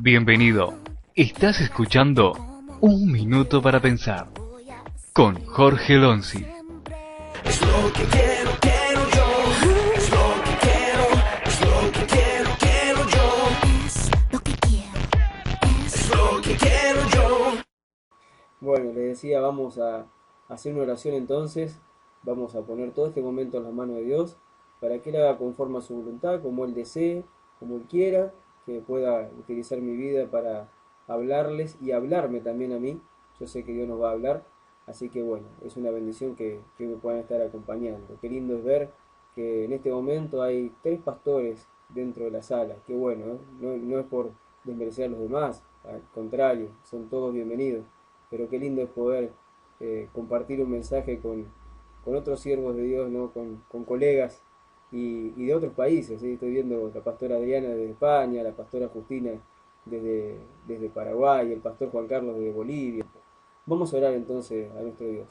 Bienvenido. Estás escuchando Un Minuto para Pensar con Jorge Lonzi. Es lo que quiero, quiero yo. Es lo que quiero, es lo que quiero yo. Es lo que quiero, es lo que quiero yo. Bueno, les decía, vamos a hacer una oración entonces. Vamos a poner todo este momento en las manos de Dios para que Él haga conforme a su voluntad, como Él desee, como Él quiera, que pueda utilizar mi vida para hablarles y hablarme también a mí. Yo sé que Dios nos va a hablar, así que bueno, es una bendición que me puedan estar acompañando. Qué lindo es ver que en este momento hay 3 pastores dentro de la sala. Qué bueno, ¿eh? No es por desmerecer a los demás, al contrario, son todos bienvenidos. Pero qué lindo es poder compartir un mensaje con otros siervos de Dios, ¿no? Con colegas y de otros países, ¿sí? Estoy viendo la pastora Adriana desde España, la pastora Justina desde Paraguay, el pastor Juan Carlos desde Bolivia. Vamos a orar entonces a nuestro Dios.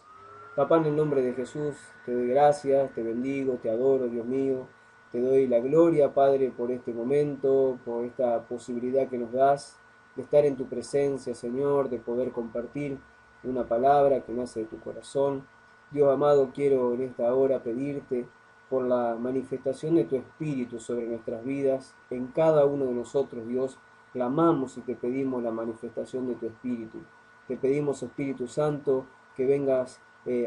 Papá, en el nombre de Jesús, te doy gracias, te bendigo, te adoro, Dios mío. Te doy la gloria, Padre, por este momento, por esta posibilidad que nos das de estar en tu presencia, Señor, de poder compartir una palabra que nace de tu corazón. Dios amado, quiero en esta hora pedirte por la manifestación de tu Espíritu sobre nuestras vidas, en cada uno de nosotros, Dios, clamamos y te pedimos la manifestación de tu Espíritu. Te pedimos, Espíritu Santo, que vengas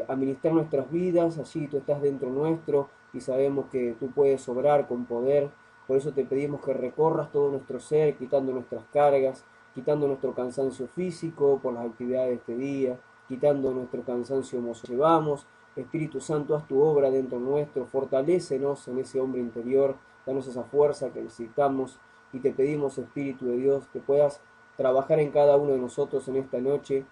a ministrar nuestras vidas, allí tú estás dentro nuestro y sabemos que tú puedes obrar con poder. Por eso te pedimos que recorras todo nuestro ser, quitando nuestras cargas, quitando nuestro cansancio físico por las actividades de este día, quitando nuestro cansancio emocional. Llevamos, Espíritu Santo, haz tu obra dentro nuestro, fortalécenos en ese hombre interior, danos esa fuerza que necesitamos y te pedimos, Espíritu de Dios, que puedas trabajar en cada uno de nosotros en esta noche,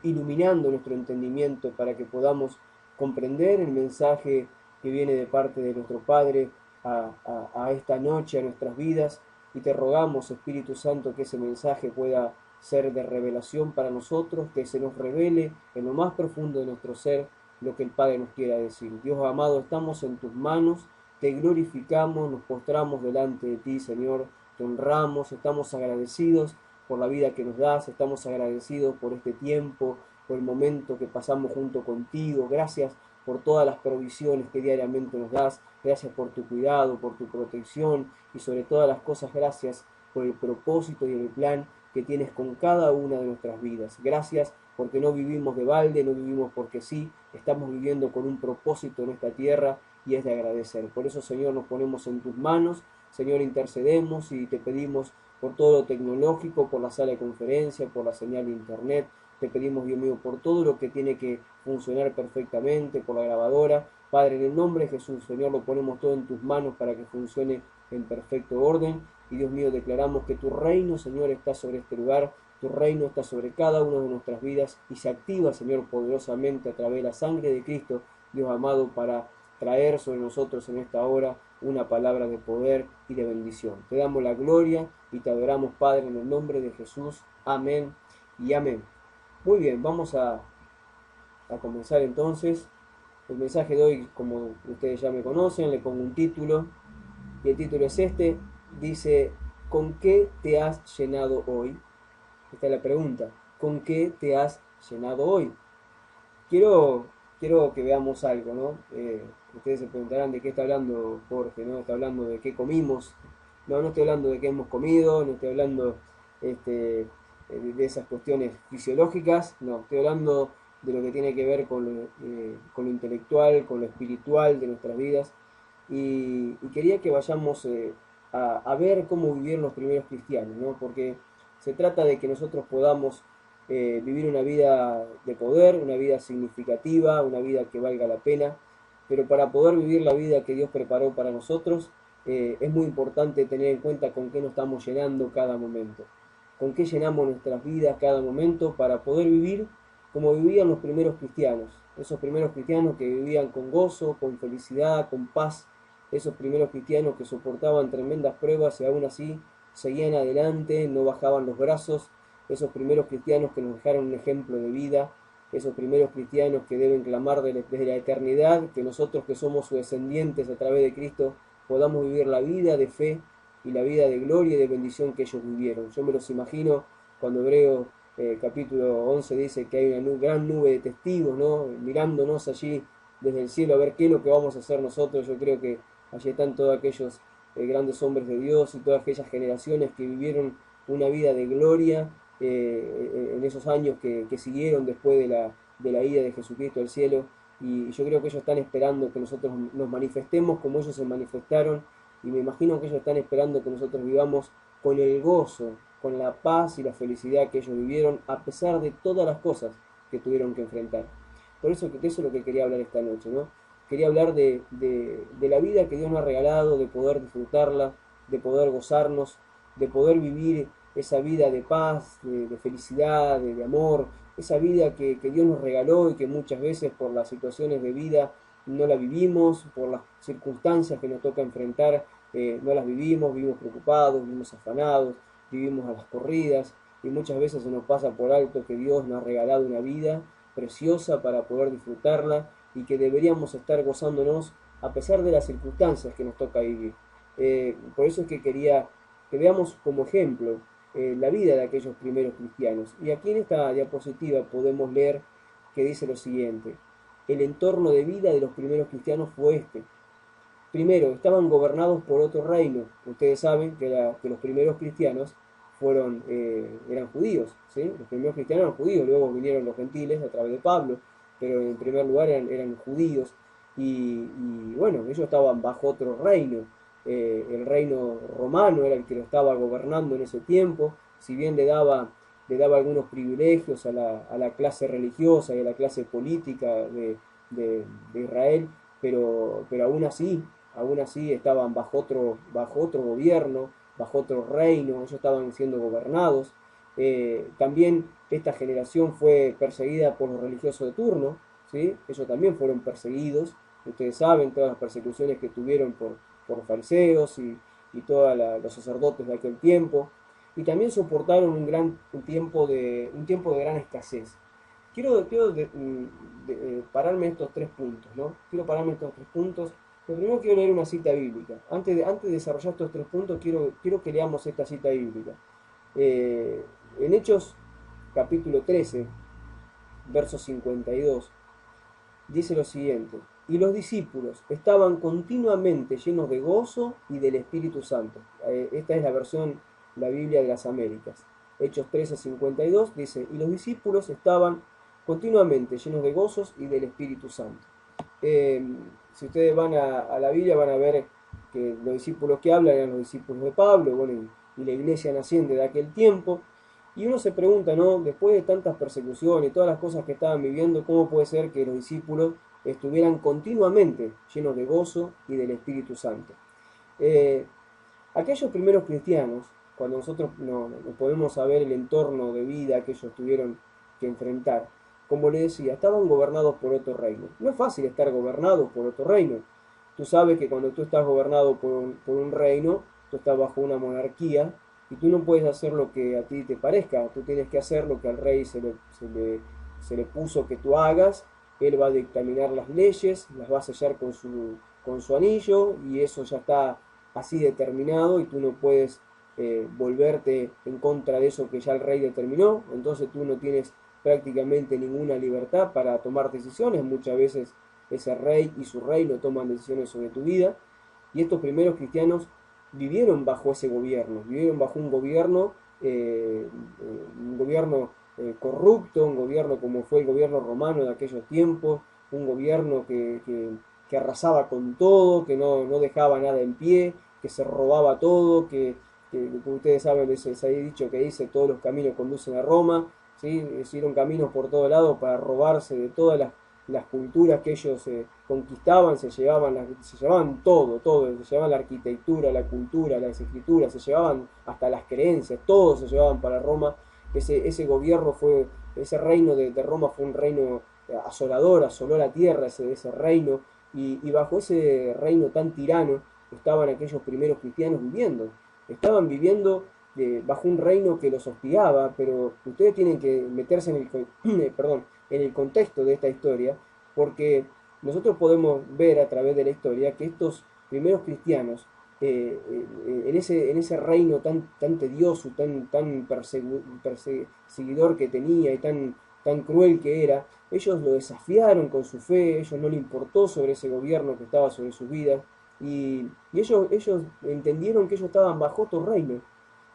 iluminando nuestro entendimiento para que podamos comprender el mensaje que viene de parte de nuestro Padre a esta noche, a nuestras vidas, y te rogamos, Espíritu Santo, que ese mensaje pueda ser de revelación para nosotros, que se nos revele en lo más profundo de nuestro ser lo que el Padre nos quiera decir. Dios amado, estamos en tus manos, te glorificamos, nos postramos delante de ti, Señor, te honramos, estamos agradecidos por la vida que nos das, estamos agradecidos por este tiempo, por el momento que pasamos junto contigo. Gracias por todas las provisiones que diariamente nos das, gracias por tu cuidado, por tu protección y sobre todas las cosas, gracias por el propósito y el plan que tienes con cada una de nuestras vidas. Gracias porque no vivimos de balde, no vivimos porque sí, estamos viviendo con un propósito en esta tierra y es de agradecer. Por eso, Señor, nos ponemos en tus manos, Señor, intercedemos y te pedimos por todo lo tecnológico, por la sala de conferencia, por la señal de internet. Te pedimos, Dios mío, por todo lo que tiene que funcionar perfectamente, por la grabadora. Padre, en el nombre de Jesús, Señor, lo ponemos todo en tus manos para que funcione en perfecto orden. Y Dios mío, declaramos que tu reino, Señor, está sobre este lugar, tu reino está sobre cada una de nuestras vidas y se activa, Señor, poderosamente a través de la sangre de Cristo, Dios amado, para traer sobre nosotros en esta hora una palabra de poder y de bendición. Te damos la gloria y te adoramos, Padre, en el nombre de Jesús. Amén y amén. Muy bien, vamos a comenzar entonces. El mensaje de hoy, como ustedes ya me conocen, le pongo un título y el título es este. Dice, ¿con qué te has llenado hoy? Esta es la pregunta. ¿Con qué te has llenado hoy? Quiero que veamos algo, ¿no? Ustedes se preguntarán de qué está hablando Jorge, ¿no? Está hablando de qué comimos. No estoy hablando de qué hemos comido, no estoy hablando de esas cuestiones fisiológicas, no, estoy hablando de lo que tiene que ver con lo intelectual, con lo espiritual de nuestras vidas. Y quería que vayamos a ver cómo vivieron los primeros cristianos, ¿no? Porque se trata de que nosotros podamos vivir una vida de poder, una vida significativa, una vida que valga la pena, pero para poder vivir la vida que Dios preparó para nosotros, es muy importante tener en cuenta con qué nos estamos llenando cada momento, con qué llenamos nuestras vidas cada momento para poder vivir como vivían los primeros cristianos, esos primeros cristianos que vivían con gozo, con felicidad, con paz, esos primeros cristianos que soportaban tremendas pruebas y aún así seguían adelante, no bajaban los brazos, esos primeros cristianos que nos dejaron un ejemplo de vida, esos primeros cristianos que deben clamar desde la eternidad, que nosotros que somos sus descendientes a través de Cristo podamos vivir la vida de fe y la vida de gloria y de bendición que ellos vivieron. Yo me los imagino cuando Hebreos capítulo 11 dice que hay una gran nube de testigos, ¿no? Mirándonos allí desde el cielo a ver qué es lo que vamos a hacer nosotros. Yo creo que allí están todos aquellos grandes hombres de Dios y todas aquellas generaciones que vivieron una vida de gloria en esos años que siguieron después de la ida de Jesucristo al cielo. Y yo creo que ellos están esperando que nosotros nos manifestemos como ellos se manifestaron, y me imagino que ellos están esperando que nosotros vivamos con el gozo, con la paz y la felicidad que ellos vivieron a pesar de todas las cosas que tuvieron que enfrentar. Por eso que eso es lo que quería hablar esta noche, ¿no? Quería hablar de la vida que Dios nos ha regalado, de poder disfrutarla, de poder gozarnos, de poder vivir esa vida de paz, de felicidad, de amor, esa vida que Dios nos regaló y que muchas veces por las situaciones de vida no la vivimos, por las circunstancias que nos toca enfrentar, no las vivimos preocupados, vivimos afanados, vivimos a las corridas, y muchas veces se nos pasa por alto que Dios nos ha regalado una vida preciosa para poder disfrutarla y que deberíamos estar gozándonos a pesar de las circunstancias que nos toca vivir. Por eso es que quería que veamos como ejemplo la vida de aquellos primeros cristianos. Y aquí en esta diapositiva podemos leer que dice lo siguiente: el entorno de vida de los primeros cristianos fue este. Primero, estaban gobernados por otro reino. Ustedes saben que los primeros cristianos eran judíos, ¿sí? Los primeros cristianos eran judíos, luego vinieron los gentiles a través de Pablo, pero en primer lugar eran judíos, y bueno, ellos estaban bajo otro reino. El reino romano era el que lo estaba gobernando en ese tiempo, si bien le daba algunos privilegios a la clase religiosa y a la clase política de Israel, pero aún así estaban bajo otro gobierno, bajo otro reino, ellos estaban siendo gobernados. También esta generación fue perseguida por los religiosos de turno, ¿sí? Ellos también fueron perseguidos, ustedes saben todas las persecuciones que tuvieron por fariseos y todos los sacerdotes de aquel tiempo, y también soportaron un tiempo de gran escasez. Quiero pararme en estos 3 puntos, ¿no? Pero primero quiero leer una cita bíblica. Antes de desarrollar estos 3 puntos, quiero que leamos esta cita bíblica. En Hechos, capítulo 13, verso 52, dice lo siguiente: y los discípulos estaban continuamente llenos de gozo y del Espíritu Santo. Esta es la versión, la Biblia de las Américas. Hechos 13, 52 dice: y los discípulos estaban continuamente llenos de gozos y del Espíritu Santo. Si ustedes van a la Biblia van a ver que los discípulos que hablan eran los discípulos de Pablo, bueno, y la iglesia naciente de aquel tiempo. Y uno se pregunta, ¿no? Después de tantas persecuciones y todas las cosas que estaban viviendo, ¿cómo puede ser que los discípulos estuvieran continuamente llenos de gozo y del Espíritu Santo? Aquellos primeros cristianos, cuando nosotros nos podemos saber el entorno de vida que ellos tuvieron que enfrentar, como le decía, estaban gobernados por otro reino. No es fácil estar gobernados por otro reino. Tú sabes que cuando tú estás gobernado por un reino, tú estás bajo una monarquía, y tú no puedes hacer lo que a ti te parezca. Tú tienes que hacer lo que al rey se le puso que tú hagas. Él va a dictaminar las leyes, las va a sellar con su anillo, y eso ya está así determinado, y tú no puedes volverte en contra de eso que ya el rey determinó. Entonces tú no tienes prácticamente ninguna libertad para tomar decisiones. Muchas veces ese rey y su reino toman decisiones sobre tu vida, y estos primeros cristianos vivieron bajo ese gobierno, vivieron bajo un gobierno corrupto, un gobierno como fue el gobierno romano de aquellos tiempos, un gobierno que arrasaba con todo, que no dejaba nada en pie, que se robaba todo, que como ustedes saben, ese dicho que dice: todos los caminos conducen a Roma, ¿sí? Hicieron caminos por todo lado para robarse de todas las culturas que ellos conquistaban, se llevaban todo, se llevaban la arquitectura, la cultura, las escrituras, se llevaban hasta las creencias, todo se llevaban para Roma. Ese gobierno ese reino de Roma fue un reino asolador, asoló la tierra ese reino, Y bajo ese reino tan tirano estaban aquellos primeros cristianos viviendo. Estaban viviendo bajo un reino que los hostigaba, pero ustedes tienen que meterse en perdón, en el contexto de esta historia, porque nosotros podemos ver a través de la historia que estos primeros cristianos, en ese reino tan tedioso, tan perseguidor que tenía y tan cruel que era, ellos lo desafiaron con su fe, ellos no le importó sobre ese gobierno que estaba sobre sus vidas, y ellos entendieron que ellos estaban bajo otro reino,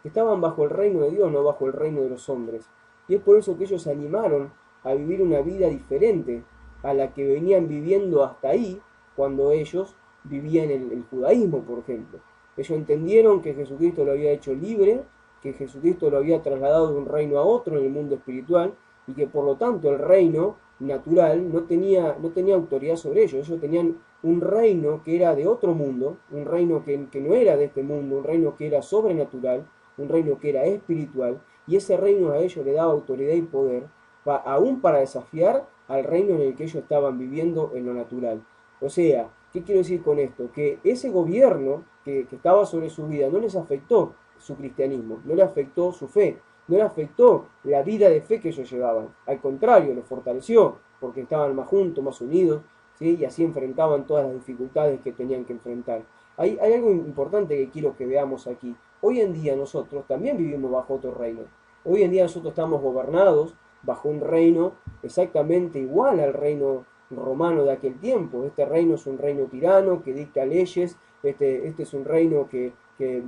que estaban bajo el reino de Dios, no bajo el reino de los hombres. Y es por eso que ellos se animaron a vivir una vida diferente a la que venían viviendo hasta ahí, cuando ellos vivían el judaísmo, por ejemplo. Ellos entendieron que Jesucristo lo había hecho libre, que Jesucristo lo había trasladado de un reino a otro en el mundo espiritual, y que por lo tanto el reino natural no tenía autoridad sobre ellos. Ellos tenían un reino que era de otro mundo, un reino que no era de este mundo, un reino que era sobrenatural, un reino que era espiritual, y ese reino a ellos le daba autoridad y poder, aún para desafiar al reino en el que ellos estaban viviendo en lo natural. O sea, ¿qué quiero decir con esto? Que ese gobierno que estaba sobre su vida no les afectó su cristianismo, no le afectó su fe, no le afectó la vida de fe que ellos llevaban. Al contrario, los fortaleció, porque estaban más juntos, más unidos, ¿sí? Y así enfrentaban todas las dificultades que tenían que enfrentar. Hay algo importante que quiero que veamos aquí. Hoy en día nosotros también vivimos bajo otro reino. Hoy en día nosotros estamos gobernados bajo un reino exactamente igual al reino romano de aquel tiempo. Este reino es un reino tirano que dicta leyes, este es un reino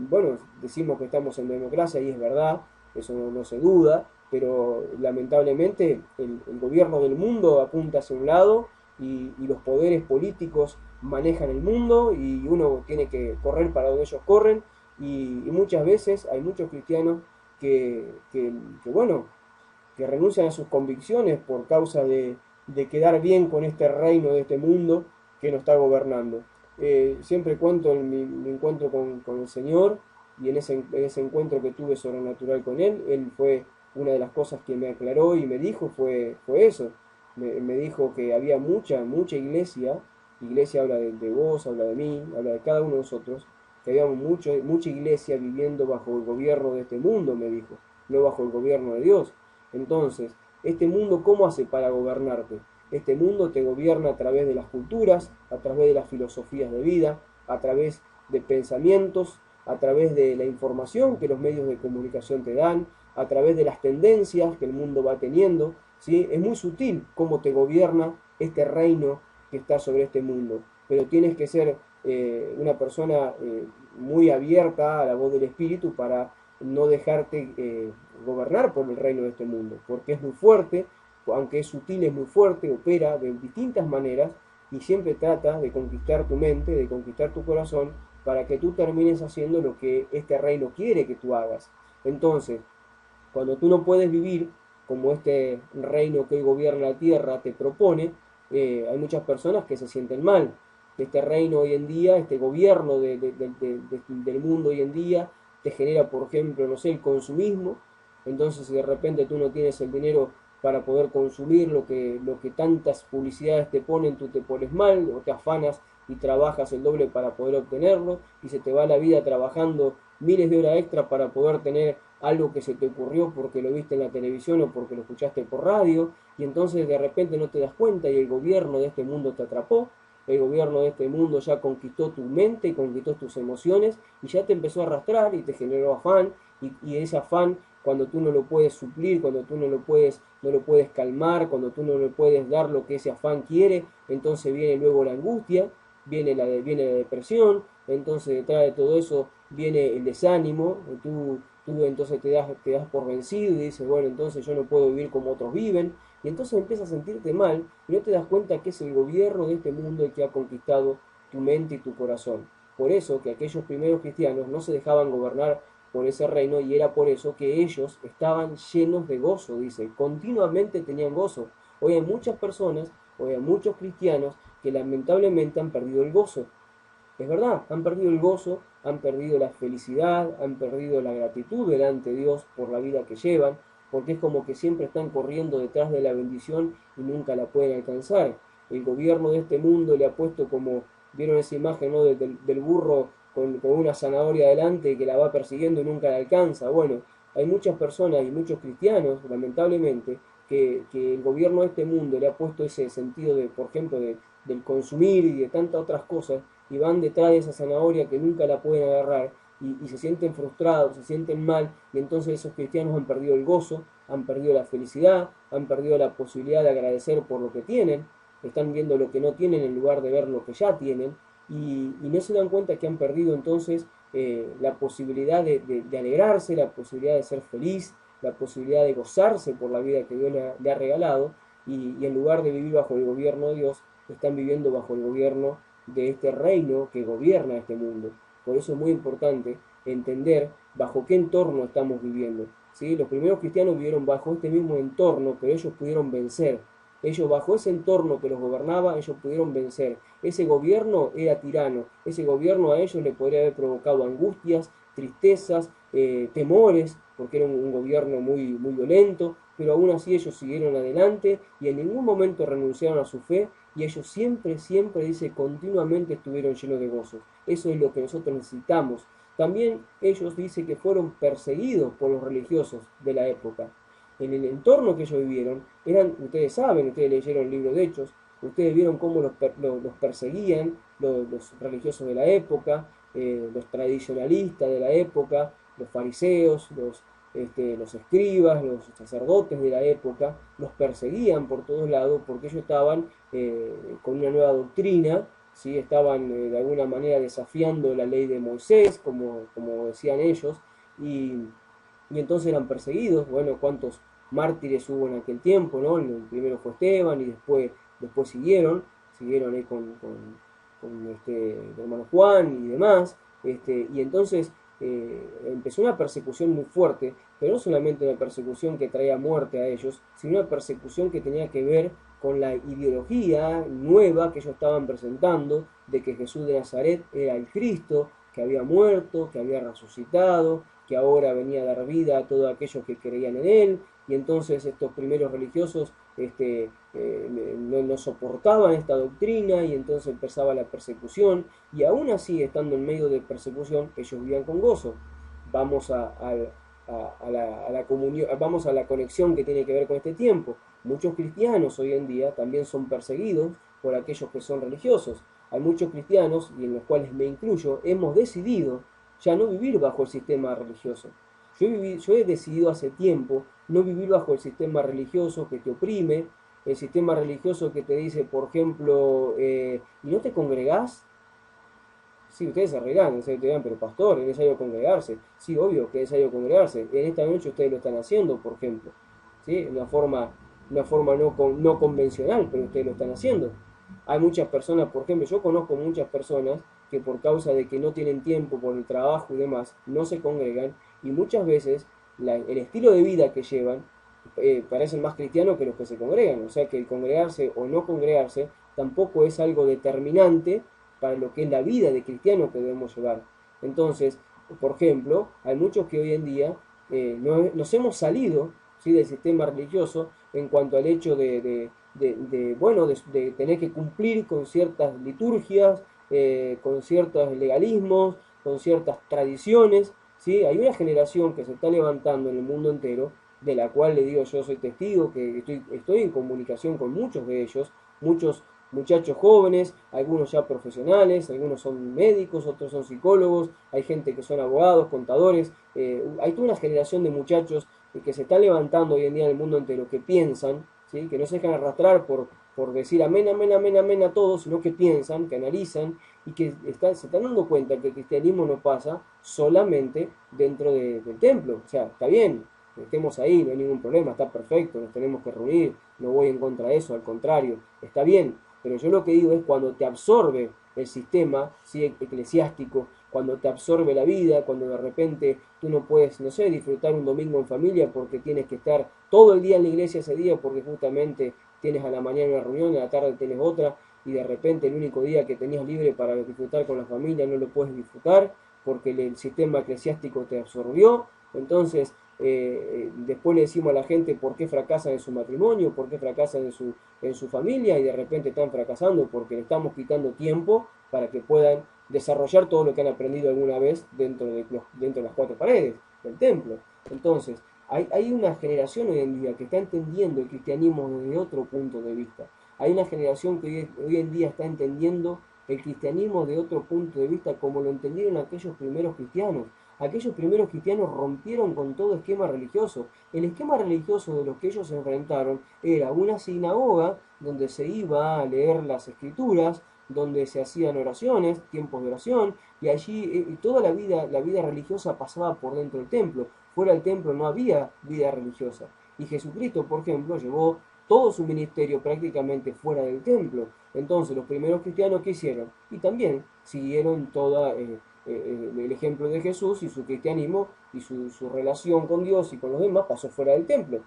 bueno, decimos que estamos en democracia y es verdad, eso no se duda, pero lamentablemente el gobierno del mundo apunta hacia un lado y los poderes políticos manejan el mundo y uno tiene que correr para donde ellos corren y muchas veces hay muchos cristianos bueno, que renuncian a sus convicciones por causa de quedar bien con este reino de este mundo que nos está gobernando. Siempre cuento mi encuentro con el Señor y en ese encuentro que tuve sobrenatural con Él fue una de las cosas que me aclaró y me dijo fue eso. Me dijo que había mucha iglesia habla de vos, habla de mí, habla de cada uno de nosotros, que había mucha iglesia viviendo bajo el gobierno de este mundo, me dijo, no bajo el gobierno de Dios. Entonces, ¿este mundo cómo hace para gobernarte? Este mundo te gobierna a través de las culturas, a través de las filosofías de vida, a través de pensamientos, a través de la información que los medios de comunicación te dan, a través de las tendencias que el mundo va teniendo, ¿sí? Es muy sutil cómo te gobierna este reino que está sobre este mundo, pero tienes que ser una persona muy abierta a la voz del Espíritu para no dejarte gobernar por el reino de este mundo, porque es muy fuerte, aunque es sutil, es muy fuerte, opera de distintas maneras y siempre trata de conquistar tu mente, de conquistar tu corazón, para que tú termines haciendo lo que este reino quiere que tú hagas. Entonces, cuando tú no puedes vivir como este reino que hoy gobierna la tierra te propone, hay muchas personas que se sienten mal. Este reino hoy en día, este gobierno del mundo hoy en día, te genera, por ejemplo, no sé, el consumismo. Entonces, si de repente tú no tienes el dinero para poder consumir lo que tantas publicidades te ponen, tú te pones mal o te afanas y trabajas el doble para poder obtenerlo y se te va la vida trabajando miles de horas extra para poder tener algo que se te ocurrió porque lo viste en la televisión o porque lo escuchaste por radio y entonces de repente no te das cuenta y el gobierno de este mundo te atrapó, el gobierno de este mundo ya conquistó tu mente y conquistó tus emociones y ya te empezó a arrastrar y te generó afán y ese afán cuando tú no lo puedes suplir, cuando tú no lo puedes calmar, cuando tú no le puedes dar lo que ese afán quiere, entonces viene luego la angustia, viene la depresión, entonces detrás de todo eso viene el desánimo, tú entonces te das por vencido y dices, bueno, entonces yo no puedo vivir como otros viven, y entonces empiezas a sentirte mal y no te das cuenta que es el gobierno de este mundo el que ha conquistado tu mente y tu corazón. Por eso que aquellos primeros cristianos no se dejaban gobernar por ese reino y era por eso que ellos estaban llenos de gozo, dice, continuamente tenían gozo. Hoy hay muchas personas, hoy hay muchos cristianos que lamentablemente han perdido el gozo. Es verdad, han perdido el gozo, han perdido la felicidad, han perdido la gratitud delante de Dios por la vida que llevan, porque es como que siempre están corriendo detrás de la bendición y nunca la pueden alcanzar. el gobierno de este mundo le ha puesto como, vieron esa imagen, ¿no? Del burro con una zanahoria adelante que la va persiguiendo y nunca la alcanza. Bueno, hay muchas personas y muchos cristianos, lamentablemente, que el gobierno de este mundo le ha puesto ese sentido de, por ejemplo, del consumir y de tantas otras cosas, y van detrás de esa zanahoria que nunca la pueden agarrar, y se sienten frustrados, se sienten mal, y entonces esos cristianos han perdido el gozo, han perdido la felicidad, han perdido la posibilidad de agradecer por lo que tienen, están viendo lo que no tienen en lugar de ver lo que ya tienen, y no se dan cuenta que han perdido entonces la posibilidad de alegrarse, la posibilidad de ser feliz, la posibilidad de gozarse por la vida que Dios le ha regalado, y en lugar de vivir bajo el gobierno de Dios, están viviendo bajo el gobierno de este reino que gobierna este mundo. Por eso es muy importante entender bajo qué entorno estamos viviendo, ¿sí? Los primeros cristianos vivieron bajo este mismo entorno, pero ellos pudieron vencer. Ellos bajo ese entorno que los gobernaba, ellos pudieron vencer. Ese gobierno era tirano, ese gobierno a ellos le podría haber provocado angustias, tristezas, temores, porque era un gobierno muy, muy violento, pero aún así ellos siguieron adelante y en ningún momento renunciaron a su fe, y ellos siempre, siempre, dice, continuamente estuvieron llenos de gozo. Eso es lo que nosotros necesitamos. También ellos, dice, que fueron perseguidos por los religiosos de la época. En el entorno que ellos vivieron, ustedes saben, ustedes leyeron el libro de Hechos, ustedes vieron cómo los perseguían los religiosos de la época, los tradicionalistas de la época, los fariseos, los escribas, los sacerdotes de la época, los perseguían por todos lados porque ellos estaban con una nueva doctrina, ¿sí? Estaban de alguna manera desafiando la ley de Moisés, como decían ellos, y entonces eran perseguidos. Bueno, cuántos mártires hubo en aquel tiempo, ¿no? El primero fue Esteban y después siguieron ahí con el hermano Juan y demás, y entonces empezó una persecución muy fuerte, pero no solamente una persecución que traía muerte a ellos, sino una persecución que tenía que ver con la ideología nueva que ellos estaban presentando, de que Jesús de Nazaret era el Cristo, que había muerto, que había resucitado, que ahora venía a dar vida a todos aquellos que creían en él, y entonces estos primeros religiosos no soportaban esta doctrina, y entonces empezaba la persecución, y aún así, estando en medio de persecución, ellos vivían con gozo. Vamos a la comunión, vamos a la conexión que tiene que ver con este tiempo. Muchos cristianos hoy en día también son perseguidos por aquellos que son religiosos. Hay muchos cristianos, y en los cuales me incluyo, hemos decidido ya no vivir bajo el sistema religioso. Yo he decidido hace tiempo no vivir bajo el sistema religioso que te oprime, el sistema religioso que te dice, por ejemplo, ¿y no te congregás? Sí, ustedes se arreglan, ustedes te dirán, pero pastor, es necesario congregarse. Sí, obvio que es necesario congregarse. En esta noche ustedes lo están haciendo, por ejemplo. ¿Sí? Una forma no convencional, pero ustedes lo están haciendo. Hay muchas personas, por ejemplo, yo conozco muchas personas que por causa de que no tienen tiempo por el trabajo y demás, no se congregan, y muchas veces el estilo de vida que llevan parecen más cristianos que los que se congregan. O sea que el congregarse o no congregarse tampoco es algo determinante para lo que es la vida de cristiano que debemos llevar. Entonces, por ejemplo, hay muchos que hoy en día nos hemos salido, ¿sí?, del sistema religioso en cuanto al hecho de tener que cumplir con ciertas liturgias, con ciertos legalismos, con ciertas tradiciones, ¿sí? Hay una generación que se está levantando en el mundo entero, de la cual le digo, yo soy testigo, que estoy en comunicación con muchos de ellos, muchos muchachos jóvenes, algunos ya profesionales, algunos son médicos, otros son psicólogos, hay gente que son abogados, contadores, hay toda una generación de muchachos que se está levantando hoy en día en el mundo entero, que piensan, ¿sí?, que no se dejan arrastrar por decir amén, amén, amén, amén a todos, sino que piensan, que analizan y que se están dando cuenta que el cristianismo no pasa solamente dentro del templo. O sea, está bien, estemos ahí, no hay ningún problema, está perfecto, nos tenemos que reunir, no voy en contra de eso, al contrario, está bien, pero yo lo que digo es cuando te absorbe el sistema, ¿sí?, eclesiástico, cuando te absorbe la vida, cuando de repente tú no puedes, no sé, disfrutar un domingo en familia porque tienes que estar todo el día en la iglesia ese día porque justamente tienes a la mañana una reunión, a la tarde tienes otra, y de repente el único día que tenías libre para disfrutar con la familia no lo puedes disfrutar porque el sistema eclesiástico te absorbió. Entonces después le decimos a la gente por qué fracasan en su matrimonio, por qué fracasan en su familia, y de repente están fracasando porque le estamos quitando tiempo para que puedan desarrollar todo lo que han aprendido alguna vez dentro de las cuatro paredes del templo. Entonces, hay una generación hoy en día que está entendiendo el cristianismo desde otro punto de vista. Hay una generación que hoy en día está entendiendo el cristianismo de otro punto de vista como lo entendieron aquellos primeros cristianos. Aquellos primeros cristianos rompieron con todo esquema religioso. El esquema religioso de los que ellos se enfrentaron era una sinagoga donde se iba a leer las escrituras, donde se hacían oraciones, tiempos de oración, y allí toda la vida religiosa pasaba por dentro del templo. Fuera del templo no había vida religiosa. Y Jesucristo, por ejemplo, llevó todo su ministerio prácticamente fuera del templo. Entonces los primeros cristianos, ¿qué hicieron? Y también siguieron el ejemplo de Jesús, y su cristianismo y su relación con Dios y con los demás pasó fuera del templo.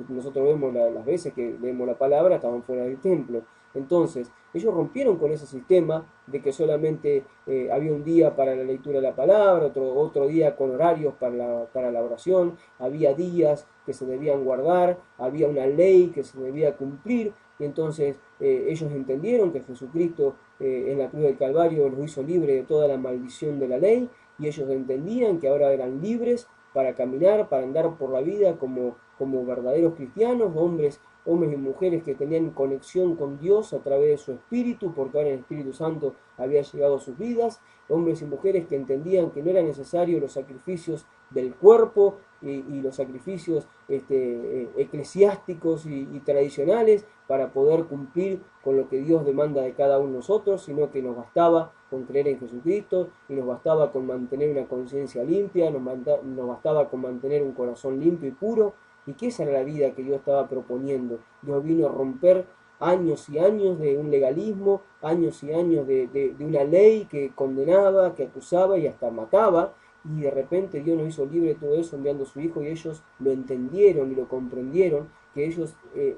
Nosotros vemos las veces que leemos la palabra, estaban fuera del templo. Entonces, ellos rompieron con ese sistema de que solamente había un día para la lectura de la palabra, otro día con horarios para la oración, había días que se debían guardar, había una ley que se debía cumplir, y entonces ellos entendieron que Jesucristo en la cruz del Calvario los hizo libre de toda la maldición de la ley, y ellos entendían que ahora eran libres para caminar, para andar por la vida como verdaderos cristianos, hombres y mujeres que tenían conexión con Dios a través de su Espíritu, porque ahora el Espíritu Santo había llegado a sus vidas, hombres y mujeres que entendían que no eran necesarios los sacrificios del cuerpo y los sacrificios eclesiásticos y tradicionales para poder cumplir con lo que Dios demanda de cada uno de nosotros, sino que nos bastaba con creer en Jesucristo, y nos bastaba con mantener una conciencia limpia, nos bastaba con mantener un corazón limpio y puro, y que esa era la vida que Dios estaba proponiendo. Dios vino a romper años y años de un legalismo, años y años de una ley que condenaba, que acusaba y hasta mataba, y de repente Dios nos hizo libre de todo eso enviando a su Hijo, y ellos lo entendieron y lo comprendieron, que ellos